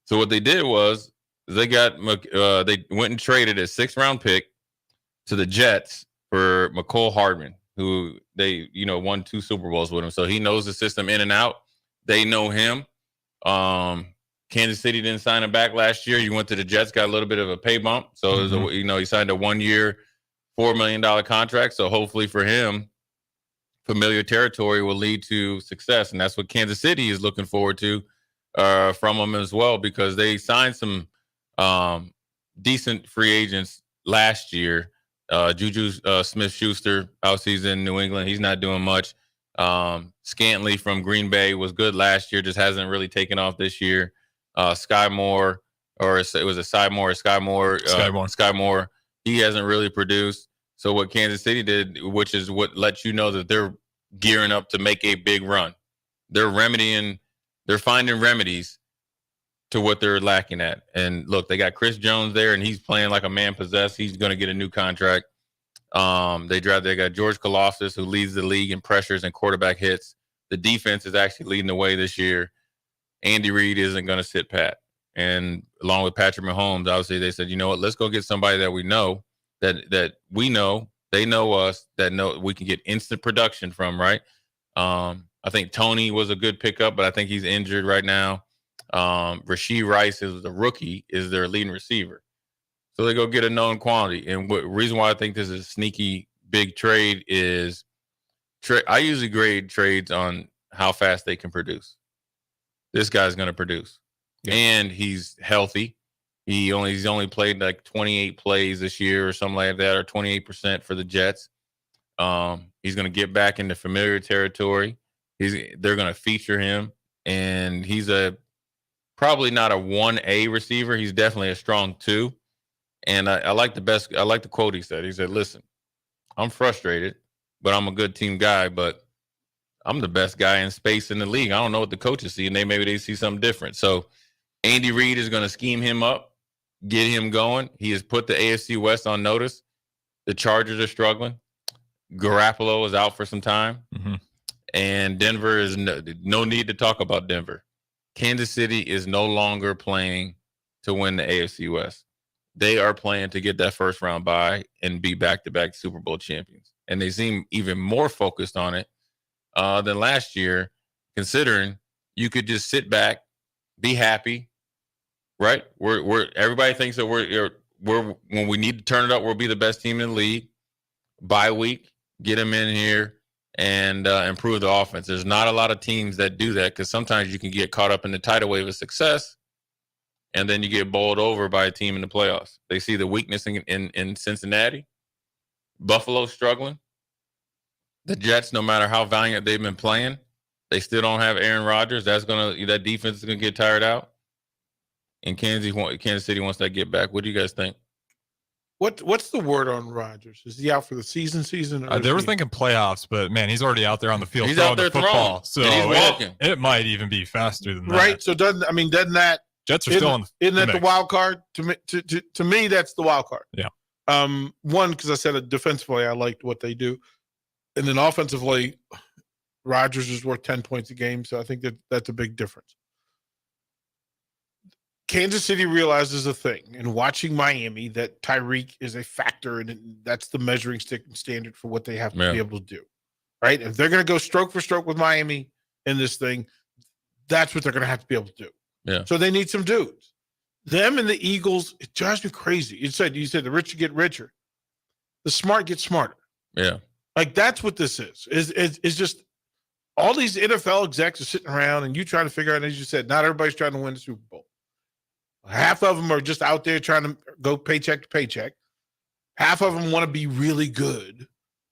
So what they did was they went and traded a 6th-round pick to the Jets for McCole Hardman, who they, won 2 Super Bowls with him. So he knows the system in and out. They know him. Kansas City didn't sign him back last year. You went to the Jets, got a little bit of a pay bump. So it was he signed a 1-year, $4 million contract. So hopefully for him, familiar territory will lead to success. And that's what Kansas City is looking forward to from him as well, because they signed some decent free agents last year. Juju Smith-Schuster, he's in New England. He's not doing much. Scantling from Green Bay was good last year, just hasn't really taken off this year. Sky Moore, he hasn't really produced. So what Kansas City did, which is what lets you know that they're gearing up to make a big run. They're finding remedies to what they're lacking at. And look, they got Chris Jones there, and he's playing like a man possessed. He's going to get a new contract. They got George Kalafdis, who leads the league in pressures and quarterback hits. The defense is actually leading the way this year. Andy Reid isn't going to sit pat. And along with Patrick Mahomes, obviously they said, you know what, let's go get somebody that we know, that we know, they know us, that know we can get instant production from, right? I think Tony was a good pickup, but I think he's injured right now. Rashee Rice is the rookie, is their leading receiver. So they go get a known quantity. And reason why I think this is a sneaky big trade is I usually grade trades on how fast they can produce. This guy's going to produce. Yeah. And he's healthy. He's only played like 28 plays this year or something like that, or 28% for the Jets. He's going to get back into familiar territory. They're going to feature him, and he's probably not a 1A receiver. He's definitely a strong 2. And I like the quote he said. He said, listen, I'm frustrated, but I'm a good team guy, but I'm the best guy in space in the league. I don't know what the coaches see, and maybe they see something different. So Andy Reid is going to scheme him up, get him going. He has put the AFC West on notice. The Chargers are struggling. Garoppolo is out for some time. Mm-hmm. And Denver is no need to talk about Denver. Kansas City is no longer playing to win the AFC West. They are playing to get that first round bye and be back-to-back Super Bowl champions. And they seem even more focused on it than last year, considering you could just sit back, be happy, right? Everybody thinks that we're when we need to turn it up, we'll be the best team in the league. Bye week, get them in here and improve the offense. There's not a lot of teams that do that, because sometimes you can get caught up in the tidal wave of success, and then you get bowled over by a team in the playoffs. They see the weakness in Cincinnati. Buffalo's struggling. The Jets, no matter how valiant they've been playing, they still don't have Aaron Rodgers. That defense is gonna get tired out. And Kansas City wants that get back. What do you guys think? What's the word on Rodgers? Is he out for the season? They were thinking playoffs, but man, he's already out there on the field. He's out there football, throwing. so he's walking. It might even be faster than that. Right. So doesn't that Jets are still in isn't that the wild card? To me, that's the wild card. Yeah. One, because I said defensively, I liked what they do, and then offensively, Rodgers is worth 10 points a game, so I think that's a big difference. Kansas City realizes a thing, and watching Miami, that Tyreek is a factor, and that's the measuring stick and standard for what they have to be able to do. right? If they're going to go stroke for stroke with Miami in this thing, that's what they're going to have to be able to do. Yeah. So they need some dudes. Them and the Eagles, it drives me crazy. You said the rich get richer, the smart get smarter. Yeah. Like that's what this is. Is just all these NFL execs are sitting around and you trying to figure out, as you said, not everybody's trying to win the Super Bowl. Half of them are just out there trying to go paycheck to paycheck. Half of them want to be really good,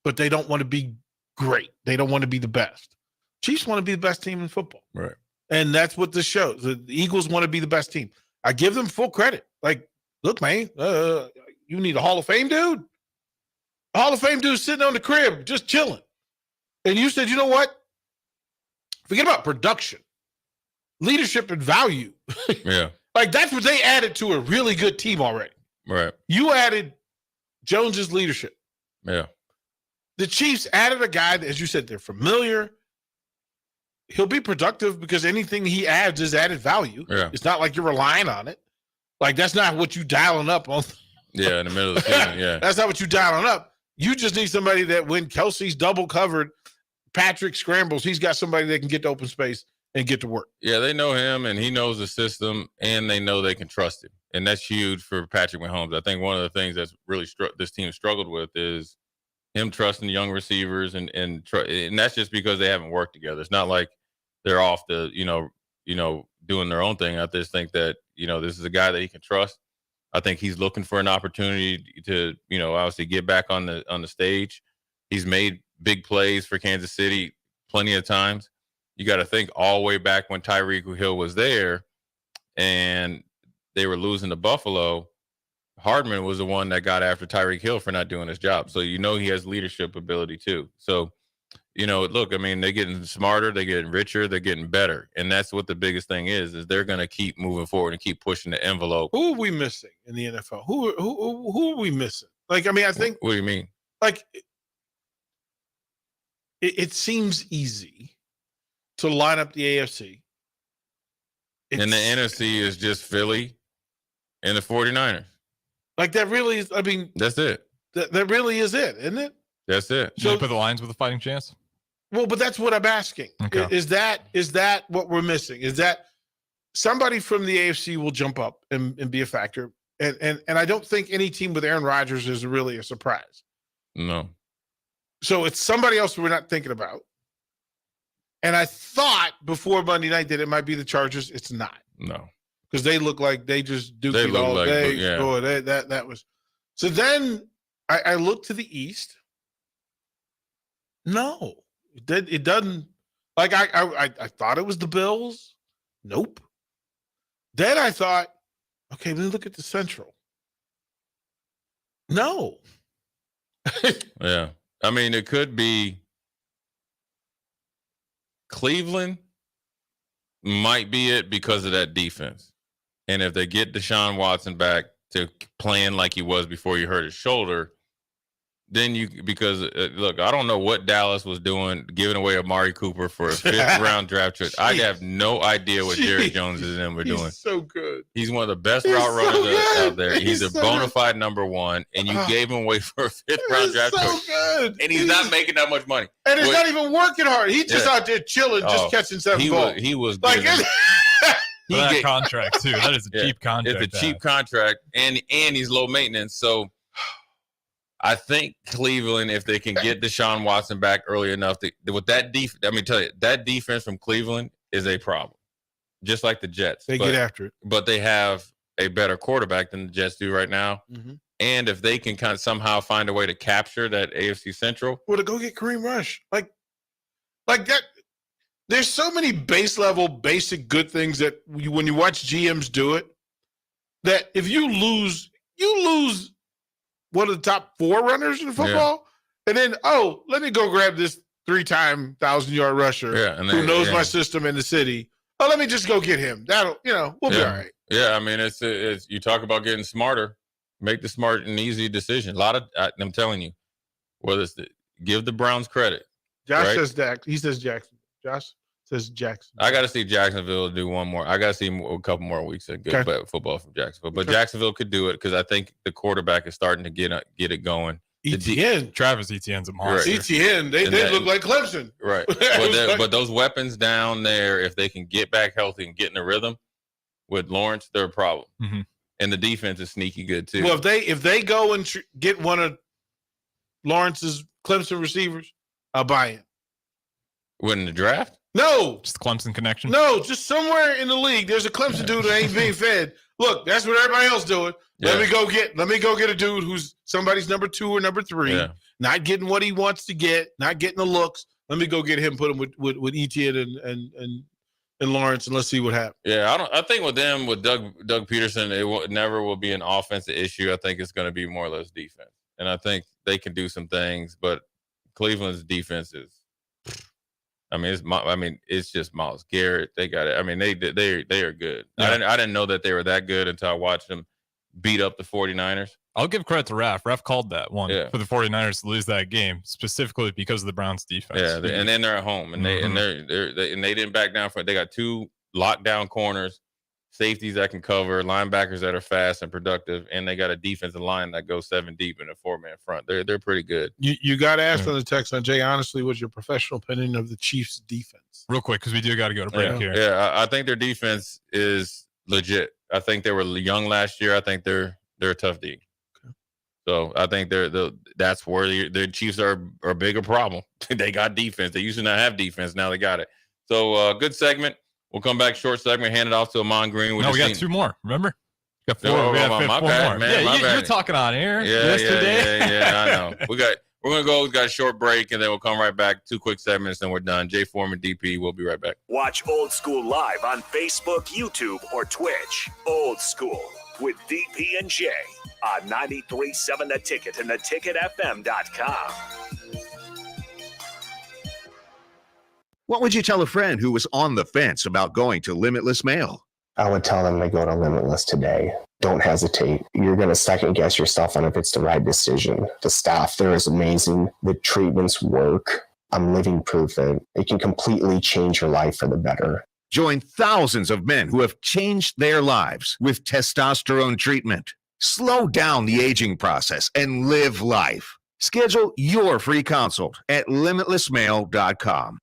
but they don't want to be great. They don't want to be the best. Chiefs want to be the best team in football. Right. And that's what this shows. The Eagles want to be the best team. I give them full credit. Like, look, man, you need a Hall of Fame dude? A Hall of Fame dude sitting on the crib, just chilling. And you said, you know what? Forget about production. Leadership and value. Yeah. Like, that's what they added to a really good team already. Right. You added Jones's leadership. Yeah. The Chiefs added a guy that, as you said, they're familiar. He'll be productive because anything he adds is added value. Yeah. It's not like you're relying on it. Like, that's not what you dialing up on. Yeah, in the middle of the season, yeah. That's not what you dialing up. You just need somebody that when Kelsey's double covered, Patrick scrambles, he's got somebody that can get to open space and get to work. Yeah, they know him, and he knows the system, and they know they can trust him. And that's huge for Patrick Mahomes. I think one of the things that's really this team struggled with is him trusting young receivers, and that's just because they haven't worked together. It's not like they're off the, doing their own thing. I just think that, this is a guy that he can trust. I think he's looking for an opportunity to, obviously get back on the stage. He's made big plays for Kansas City plenty of times. You got to think all the way back when Tyreek Hill was there and they were losing to Buffalo. Hardman was the one that got after Tyreek Hill for not doing his job. So, he has leadership ability too. So, look, I mean, they're getting smarter, they're getting richer, they're getting better. And that's what the biggest thing is they're going to keep moving forward and keep pushing the envelope. Who are we missing in the NFL? Who are we missing? Like, I mean, I think. What do you mean? Like, it seems easy to line up the AFC. And the NFC is just Philly and the 49ers. Like, that really is, I mean. That's it. That really is it, isn't it? That's it. So, put the Lions with a fighting chance? Well, but that's what I'm asking. Okay. Is that what we're missing? Is that somebody from the AFC will jump up and be a factor? And I don't think any team with Aaron Rodgers is really a surprise. No. So it's somebody else we're not thinking about. And I thought before Monday night that it might be the Chargers. It's not. No. Because they look like they just duked it all day. Yeah. Oh, that was. So then I look to the East. No, it doesn't. Like I thought it was the Bills. Nope. Then I thought, okay, let me look at the Central. No. Yeah. I mean, it could be Cleveland might be it because of that defense. And if they get Deshaun Watson back to playing like he was before he hurt his shoulder, then look, I don't know what Dallas was doing, giving away Amari Cooper for a 5th-round draft choice. I have no idea what Jerry Jones and them were doing. He's so good. He's one of the best route runners out there. He's a bona fide number one, and you gave him away for a 5th-round draft choice. Good. And he's not making that much money. And he's not even working hard. He's just out there chilling, just catching 7 balls. He was like good. That contract, too. That is a cheap contract. It's a cheap contract, and he's low maintenance. So I think Cleveland, if they can get Deshaun Watson back early enough, with that defense, let me tell you, that defense from Cleveland is a problem. Just like the Jets. They get after it. But they have a better quarterback than the Jets do right now. Mm-hmm. And if they can kind of somehow find a way to capture that AFC Central. Well, to go get Kareem Rush. Like that. There's so many base level, basic good things that when you watch GMs do it, that if you lose one of the top 4 runners in football, and then, let me go grab this 3-time 1,000-yard rusher who knows my system in the city. Oh, let me just go get him. That'll, we'll be all right. Yeah, I mean, it's you talk about getting smarter, make the smart and easy decision. I'm telling you, whether it's give the Browns credit. Josh says that. He says Jackson. Josh says Jackson. I got to see Jacksonville do one more. I got to see a couple more weeks of good football from Jacksonville. But Jacksonville could do it because I think the quarterback is starting to get it going. ETN. Travis Etienne's a monster. ETN, they look like Clemson. Right. But those weapons down there, if they can get back healthy and get in a rhythm with Lawrence, they're a problem. Mm-hmm. And the defense is sneaky good too. Well, if they go and get one of Lawrence's Clemson receivers, I'll buy it. When the draft? No. Just Clemson connection? No, just somewhere in the league, there's a Clemson dude that ain't being fed. Look, that's what everybody else doing. Let me go get a dude who's somebody's number 2 or number 3, not getting what he wants to get, not getting the looks. Let me go get him, put him with Etienne and Lawrence, and let's see what happens. Yeah, I think with them, with Doug Peterson, never will be an offensive issue. I think it's going to be more or less defense, and I think they can do some things. But Cleveland's defense is, it's just Myles Garrett. They got it. I mean, they are good. Yeah. I didn't know that they were that good until I watched them beat up the 49ers. I'll give credit to Raf. Raf called that one for the 49ers to lose that game specifically because of the Browns defense. Yeah, and then they're at home, and they didn't back down from it. They got 2 lockdown corners, safeties that can cover, linebackers that are fast and productive, and they got a defensive line that goes 7 deep in a 4-man front. They're pretty good. You got to ask on the text on Jay. Honestly, what's your professional opinion of the Chiefs' defense? Real quick, because we do got to go to break here. Yeah, I think their defense is legit. I think they were young last year. I think they're a tough D. So I think that's where the Chiefs are a bigger problem. They got defense. They used to not have defense. Now they got it. So good segment. We'll come back, short segment, hand it off to Amon Green. We got 2 more. Remember? We got 4. We have 4 more. Man, you're talking on air yesterday. Yeah, I know. We're gonna go. We got a short break, and then we'll come right back. 2 quick segments, and we're done. Jay Foreman, DP. We'll be right back. Watch Old School live on Facebook, YouTube, or Twitch. Old School with DP and J on 93.7 The Ticket and theticketfm.com. What would you tell a friend who was on the fence about going to Limitless Mail? I would tell them to go to Limitless today. Don't hesitate. You're going to second guess yourself on if it's the right decision. The staff there is amazing. The treatments work. I'm living proof that it can completely change your life for the better. Join thousands of men who have changed their lives with testosterone treatment. Slow down the aging process and live life. Schedule your free consult at limitlessmail.com.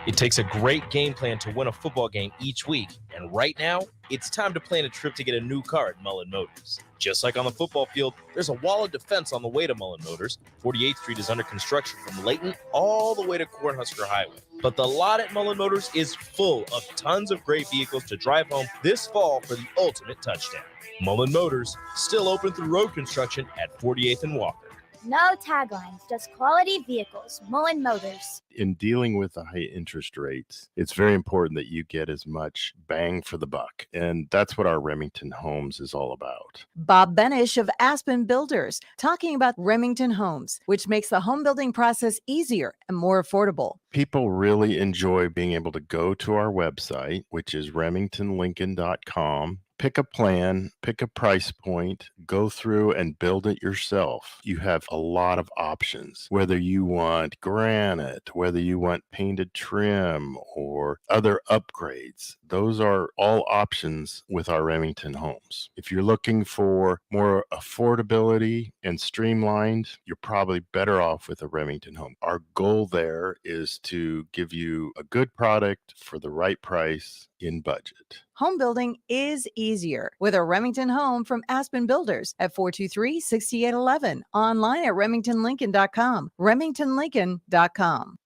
It takes a great game plan to win a football game each week, and right now, it's time to plan a trip to get a new car at Mullen Motors. Just like on the football field, there's a wall of defense on the way to Mullen Motors. 48th Street is under construction from Layton all the way to Cornhusker Highway. But the lot at Mullen Motors is full of tons of great vehicles to drive home this fall for the ultimate touchdown. Mullen Motors, still open through road construction at 48th and Walker. No taglines, just quality vehicles. Mullen Motors. In dealing with the high interest rates, it's very important that you get as much bang for the buck. And that's what our Remington Homes is all about. Bob Benish of Aspen Builders, talking about Remington Homes, which makes the home building process easier and more affordable. People really enjoy being able to go to our website, which is remingtonlincoln.com. Pick a plan, pick a price point, go through and build it yourself. You have a lot of options, whether you want granite, whether you want painted trim or other upgrades. Those are all options with our Remington Homes. If you're looking for more affordability and streamlined, you're probably better off with a Remington Home. Our goal there is to give you a good product for the right price in budget. Home building is easier with a Remington Home from Aspen Builders at 423-6811. Online at remingtonlincoln.com. remingtonlincoln.com.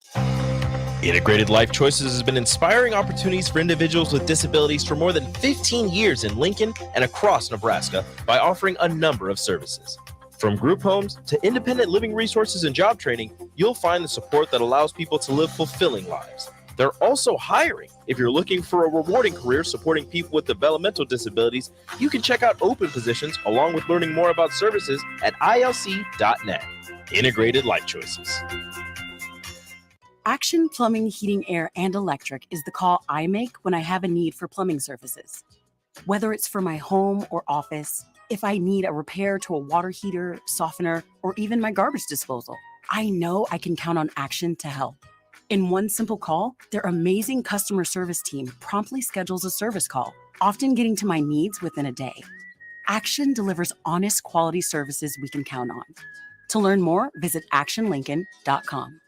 Integrated Life Choices has been inspiring opportunities for individuals with disabilities for more than 15 years in Lincoln and across Nebraska by offering a number of services. From group homes to independent living resources and job training, you'll find the support that allows people to live fulfilling lives. They're also hiring. If you're looking for a rewarding career supporting people with developmental disabilities, you can check out open positions along with learning more about services at ilc.net. Integrated Life Choices. Action Plumbing, Heating, Air, and Electric is the call I make when I have a need for plumbing services. Whether it's for my home or office, if I need a repair to a water heater, softener, or even my garbage disposal, I know I can count on Action to help. In one simple call, their amazing customer service team promptly schedules a service call, often getting to my needs within a day. Action delivers honest quality services we can count on. To learn more, visit actionlincoln.com.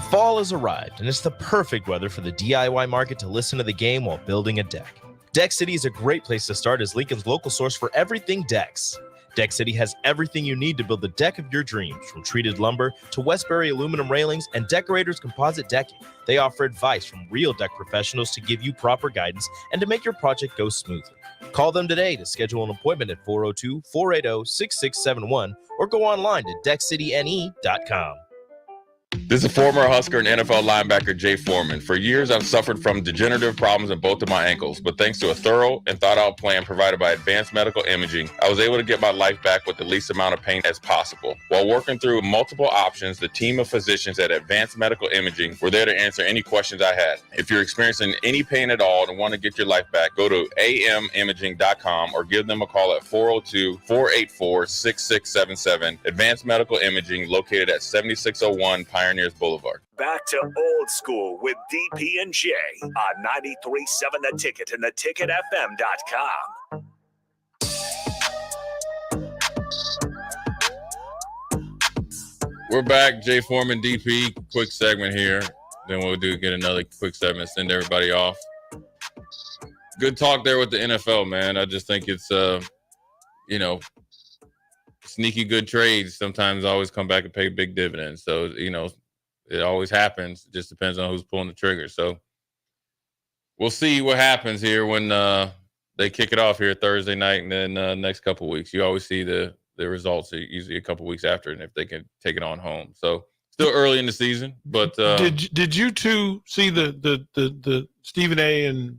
Fall has arrived, and it's the perfect weather for the DIY market to listen to the game while building a deck. Deck City is a great place to start as Lincoln's local source for everything decks. Deck City has everything you need to build the deck of your dreams, from treated lumber to Westbury aluminum railings and Decorators composite decking. They offer advice from real deck professionals to give you proper guidance and to make your project go smoothly. Call them today to schedule an appointment at 402-480-6671 or go online to deckcityne.com. This is former Husker and NFL linebacker Jay Foreman. For years, I've suffered from degenerative problems in both of my ankles, but thanks to a thorough and thought-out plan provided by Advanced Medical Imaging, I was able to get my life back with the least amount of pain as possible. While working through multiple options, the team of physicians at Advanced Medical Imaging were there to answer any questions I had. If you're experiencing any pain at all and want to get your life back, go to amimaging.com or give them a call at 402-484-6677. Advanced Medical Imaging, located at 7601 Pioneers Boulevard. Back to Old School with DP and J on 93.7 The Ticket and theticketfm.com. We're back. Jay Foreman, DP. Quick segment here. Then we'll get another quick segment, send everybody off. Good talk there with the NFL, man. I just think it's, sneaky good trades sometimes always come back and pay big dividends. So, it always happens. It just depends on who's pulling the trigger. So we'll see what happens here when they kick it off here Thursday night and then next couple of weeks. You always see the results usually a couple of weeks after, and if they can take it on home. So still early in the season, but did you two see the Stephen A. and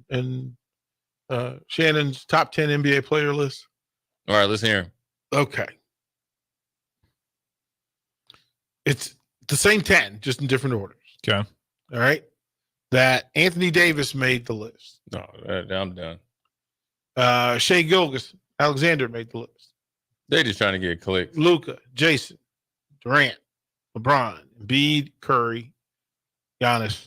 Shannon's top 10 NBA player list? All right, let's hear him. Okay. It's the same 10, just in different orders. Okay. All right. That Anthony Davis made the list. No, I'm done. Shai Gilgeous-Alexander made the list. They just trying to get clicks. Luka, Jason, Durant, LeBron, Embiid, Curry, Giannis,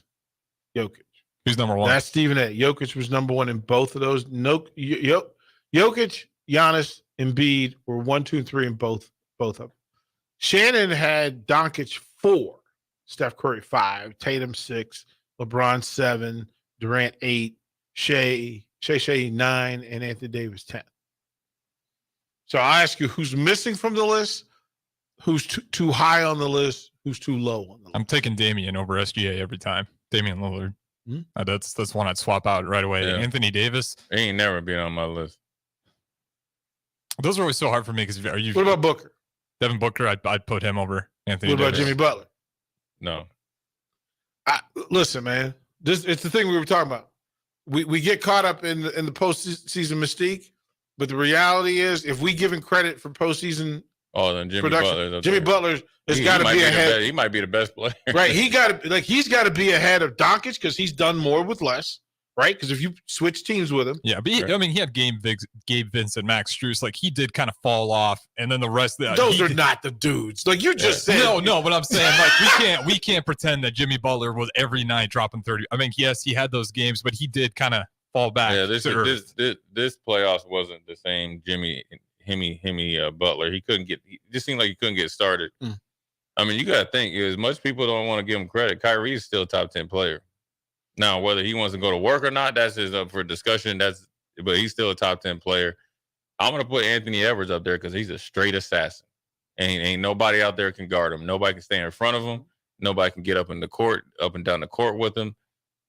Jokic. Who's number one? That's Stephen A. Jokic was number one in both of those. Jokic, Giannis, Embiid were 1, 2, and 3 in both of them. Shannon had Doncic 4, Steph Curry 5, Tatum 6, LeBron 7, Durant 8, Shea 9, and Anthony Davis 10. So I ask you, who's missing from the list? Who's too high on the list? Who's too low on the list? I'm taking Damian over SGA every time. Damian Lillard. That's one I'd swap out right away. Yeah. Anthony Davis. He ain't never been on my list. Those are always so hard for me because what about Booker? Devin Booker, I'd put him over Anthony What about Davis. Jimmy Butler? No. Listen, man. It's the thing we were talking about. We get caught up in the postseason mystique, but the reality is, if we give him credit for postseason then Jimmy production, Butler. Jimmy Butler has got to be ahead. He might be the best player. Right. He's got to be ahead of Doncic because he's done more with less. Right. Because if you switch teams with him. Yeah. But he had Gabe Vincent, Max Strus. Like, he did kind of fall off. And then the rest of those are not the dudes. Like you just said. No, but I'm saying, like, we can't pretend that Jimmy Butler was every night dropping 30. I mean, yes, he had those games, but he did kind of fall back. Yeah, this playoffs wasn't the same Jimmy Butler. He just seemed like he couldn't get started. I mean, you got to think, as much people don't want to give him credit, Kyrie is still a top 10 player. Now, whether he wants to go to work or not, that's just up for discussion. But he's still a top 10 player. I'm going to put Anthony Edwards up there because he's a straight assassin. And ain't nobody out there can guard him. Nobody can stand in front of him. Nobody can get up and down the court with him.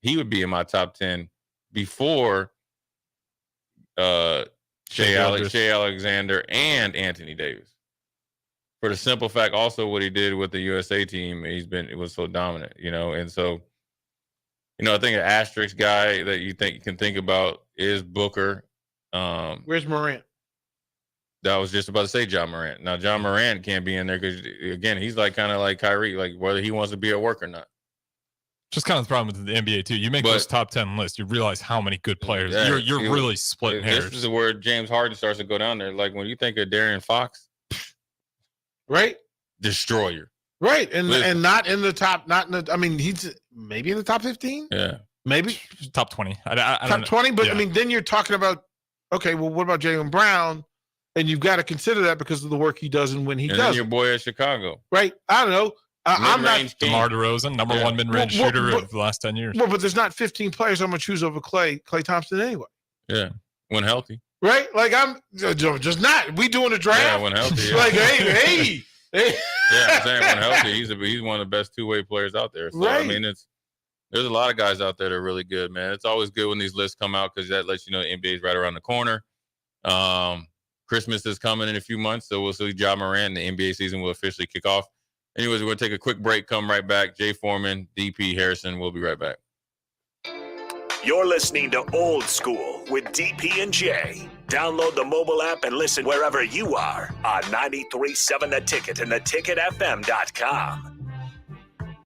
He would be in my top 10 before Shai Alexander and Anthony Davis. For the simple fact, also what he did with the USA team, it was so dominant, and so, I think an asterisk guy that you can think about is Booker. Where's Morant? I was just about to say John Morant. Now, John Morant can't be in there because, again, he's kind of like Kyrie, like whether he wants to be at work or not. Just kind of the problem with the NBA too. You make those top 10 lists, you realize how many good players. You're really splitting hairs. This is where James Harden starts to go down there. Like when you think of De'Aaron Fox, right? Destroyer. Right. And not in the top, he's maybe in the top 15. Yeah. Maybe top 20. Top 20, but I mean, then you're talking about, okay, well, what about Jaylen Brown And you've got to consider that because of the work he does and when he And does then your it. boy at Chicago. Right? I don't know. I'm not. Mid-range king. DeMar DeRozan, number one mid-range shooter of the last 10 years. Well, but there's not 15 players I'm going to choose over Klay Thompson anyway. Yeah, when healthy. Right? Like, I'm just not. We doing a draft? Yeah, when healthy. Yeah. Like, hey. Yeah, I'm saying when healthy, he's one of the best two-way players out there. So, Right. I mean, there's a lot of guys out there that are really good, man. It's always good when these lists come out because that lets you know the NBA is right around the corner. Christmas is coming in a few months, so we'll see Ja Morant, and the NBA season will officially kick off. Anyways, we're going to take a quick break, come right back. Jay Foreman, DP Harrison, we'll be right back. You're listening to Old School with DP and J. Download the mobile app and listen wherever you are on 93.7 The Ticket and theticketfm.com.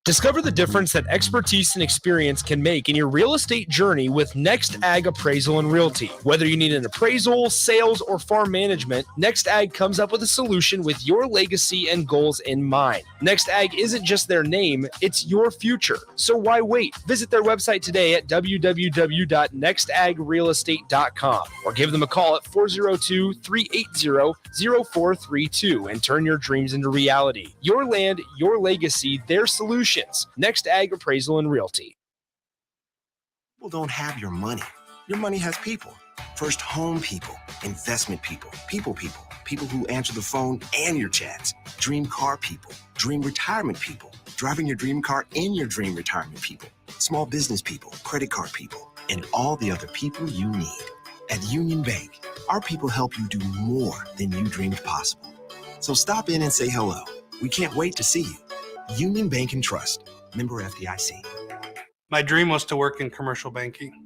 Discover the difference that expertise and experience can make in your real estate journey with Next Ag Appraisal and Realty. Whether you need an appraisal, sales, or farm management, Next Ag comes up with a solution with your legacy and goals in mind. Next Ag isn't just their name, it's your future. So why wait? Visit their website today at www.nextagrealestate.com or give them a call at 402-380-0432 and turn your dreams into reality. Your land, your legacy, their solution. Next Ag Appraisal and Realty. People don't have your money. Your money has people. First home people, investment people, people who answer the phone and your chats, dream car people, dream retirement people, driving your dream car in your dream retirement people, small business people, credit card people, and all the other people you need. At Union Bank, our people help you do more than you dreamed possible. So stop in and say hello. We can't wait to see you. Union Bank and Trust, member FDIC. My dream was to work in commercial banking,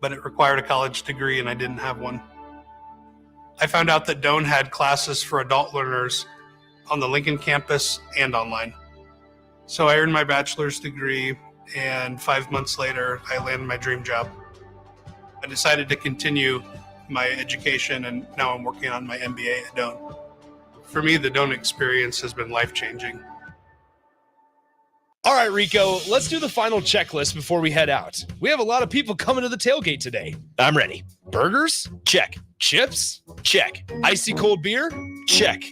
but it required a college degree and I didn't have one. I found out that Doane had classes for adult learners on the Lincoln campus and online. So I earned my bachelor's degree, and 5 months later, I landed my dream job. I decided to continue my education, and now I'm working on my MBA at Doane. For me, the Doane experience has been life-changing. All right, Rico, let's do the final checklist before we head out. We have a lot of people coming to the tailgate today. I'm ready. Burgers? Check. Chips? Check. Icy cold beer? Check.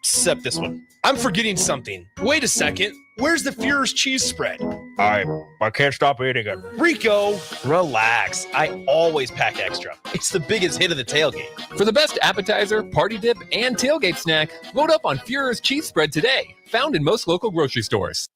Except this one. I'm forgetting something. Wait a second. Where's the Fuhrer's cheese spread? I can't stop eating it. Rico, relax. I always pack extra. It's the biggest hit of the tailgate. For the best appetizer, party dip, and tailgate snack, load up on Fuhrer's cheese spread today. Found in most local grocery stores.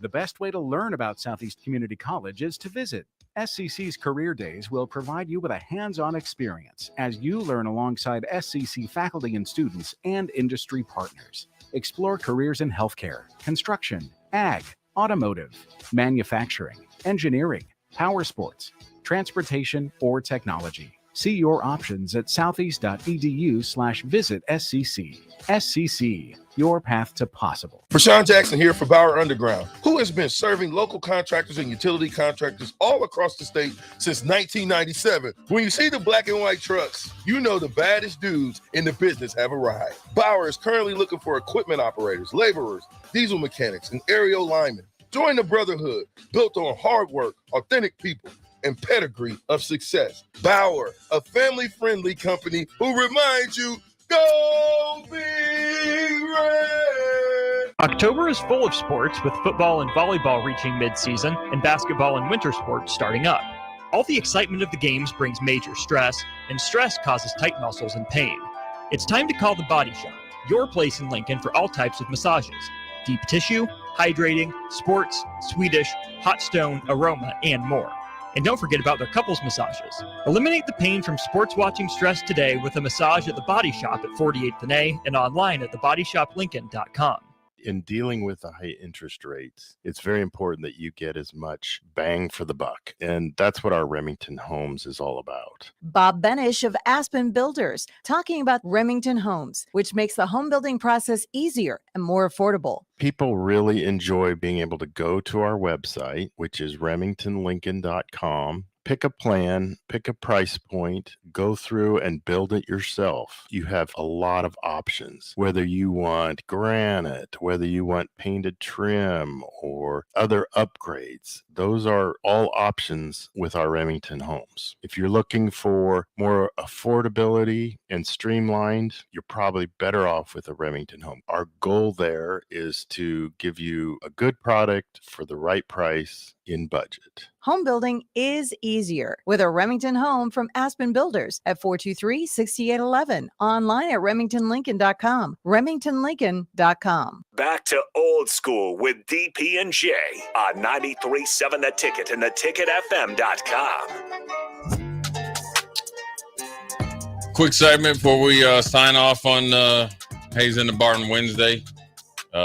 The best way to learn about Southeast Community College is to visit. SCC's Career Days will provide you with a hands-on experience as you learn alongside SCC faculty and students and industry partners. Explore careers in healthcare, construction, ag, automotive, manufacturing, engineering, power sports, transportation, or technology. See your options at southeast.edu/visit SCC. SCC, your path to possible. Rashawn Jackson here for Bauer Underground, who has been serving local contractors and utility contractors all across the state since 1997. When you see the black and white trucks, you know the baddest dudes in the business have arrived. Bauer is currently looking for equipment operators, laborers, diesel mechanics, and aerial linemen. Join the brotherhood built on hard work, authentic people, and pedigree of success. Bauer, a family-friendly company who reminds you, go Big Red! October is full of sports, with football and volleyball reaching mid-season and basketball and winter sports starting up. All the excitement of the games brings major stress, and stress causes tight muscles and pain. It's time to call The Body Shop, your place in Lincoln for all types of massages. Deep tissue, hydrating, sports, Swedish, hot stone, aroma, and more. And don't forget about their couples massages. Eliminate the pain from sports watching stress today with a massage at The Body Shop at 48th and A and online at thebodyshoplincoln.com. In dealing with the high interest rates, it's very important that you get as much bang for the buck. And that's what our Remington Homes is all about. Bob Benish of Aspen Builders, talking about Remington Homes, which makes the home building process easier and more affordable. People really enjoy being able to go to our website, which is remingtonlincoln.com, pick a plan, pick a price point, go through and build it yourself. You have a lot of options, whether you want granite, whether you want painted trim or other upgrades. Those are all options with our Remington homes. If you're looking for more affordability and streamlined, you're probably better off with a Remington home. Our goal there is to give you a good product for the right price in budget. Home building is easier with a Remington home from Aspen Builders at 423-6811. Online at remingtonlincoln.com. remingtonlincoln.com. Back to Old School with DP and J on 93.7 The Ticket and theticketfm.com. Quick segment before we sign off on Hayes in the Barton Wednesday.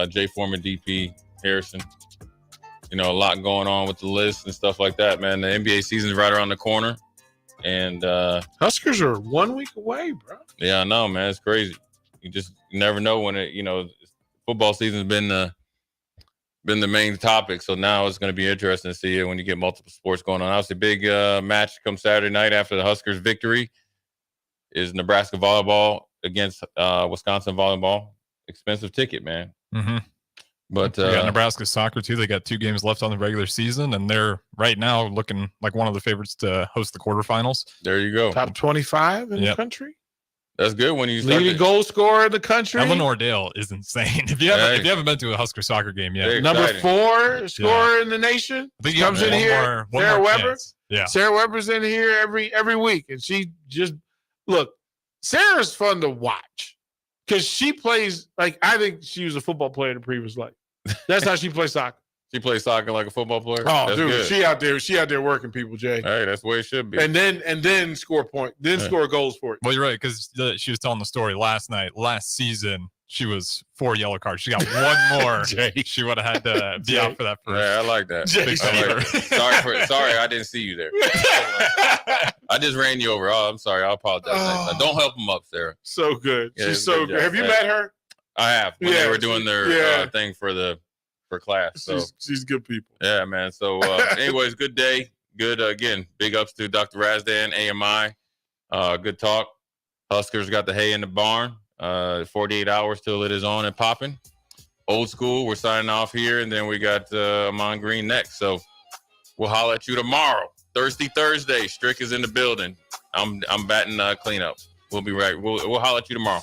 Jay Foreman, DP, Harrison. You know, a lot going on with the list and stuff like that, man. The NBA season's right around the corner. And Huskers are 1 week away, bro. Yeah, I know, man. It's crazy. You never know when football season's been the main topic. So now it's going to be interesting to see it when you get multiple sports going on. Obviously, big match comes Saturday night after the Huskers' victory is Nebraska volleyball against Wisconsin volleyball. Expensive ticket, man. Mm-hmm. But we got Nebraska soccer too. They got 2 games left on the regular season, and they're right now looking like one of the favorites to host the quarterfinals. There you go. Top 25 in the country. That's good when you leading goal scorer in the country. Eleanor Dale is insane. If you haven't been to a Husker soccer game yet, number 4 scorer in the nation. I think comes in here. Sarah Weber. Chance. Yeah, Sarah Weber's in here every week, and she just look. Sarah's fun to watch because she plays like I think she was a football player in a previous life. That's how she plays soccer. She plays soccer like a football player. Oh, that's dude, good. she out there working people, Jay. Hey, that's the way it should be. And then score score goals for it. Well, you're right because she was telling the story last season. She was 4 yellow cards. She got one more. She would have had to be out for that first. Yeah, I like that. Sorry, I didn't see you there. I just ran you over. Oh, I'm sorry. I apologize. Don't help him up, Sarah. So good. Yeah, she's so good. Have you met her? I have. When they were doing their thing for class. So she's good people. Yeah, man. So anyways, good day. Good again. Big ups to Dr. Razdan, AMI. Good talk. Huskers got the hay in the barn. 48 hours till it is on and popping. Old School, we're signing off here, and then we got Amon Green next. So we'll holler at you tomorrow. Thirsty Thursday. Strick is in the building. I'm batting cleanup. We'll be right. We'll holler at you tomorrow.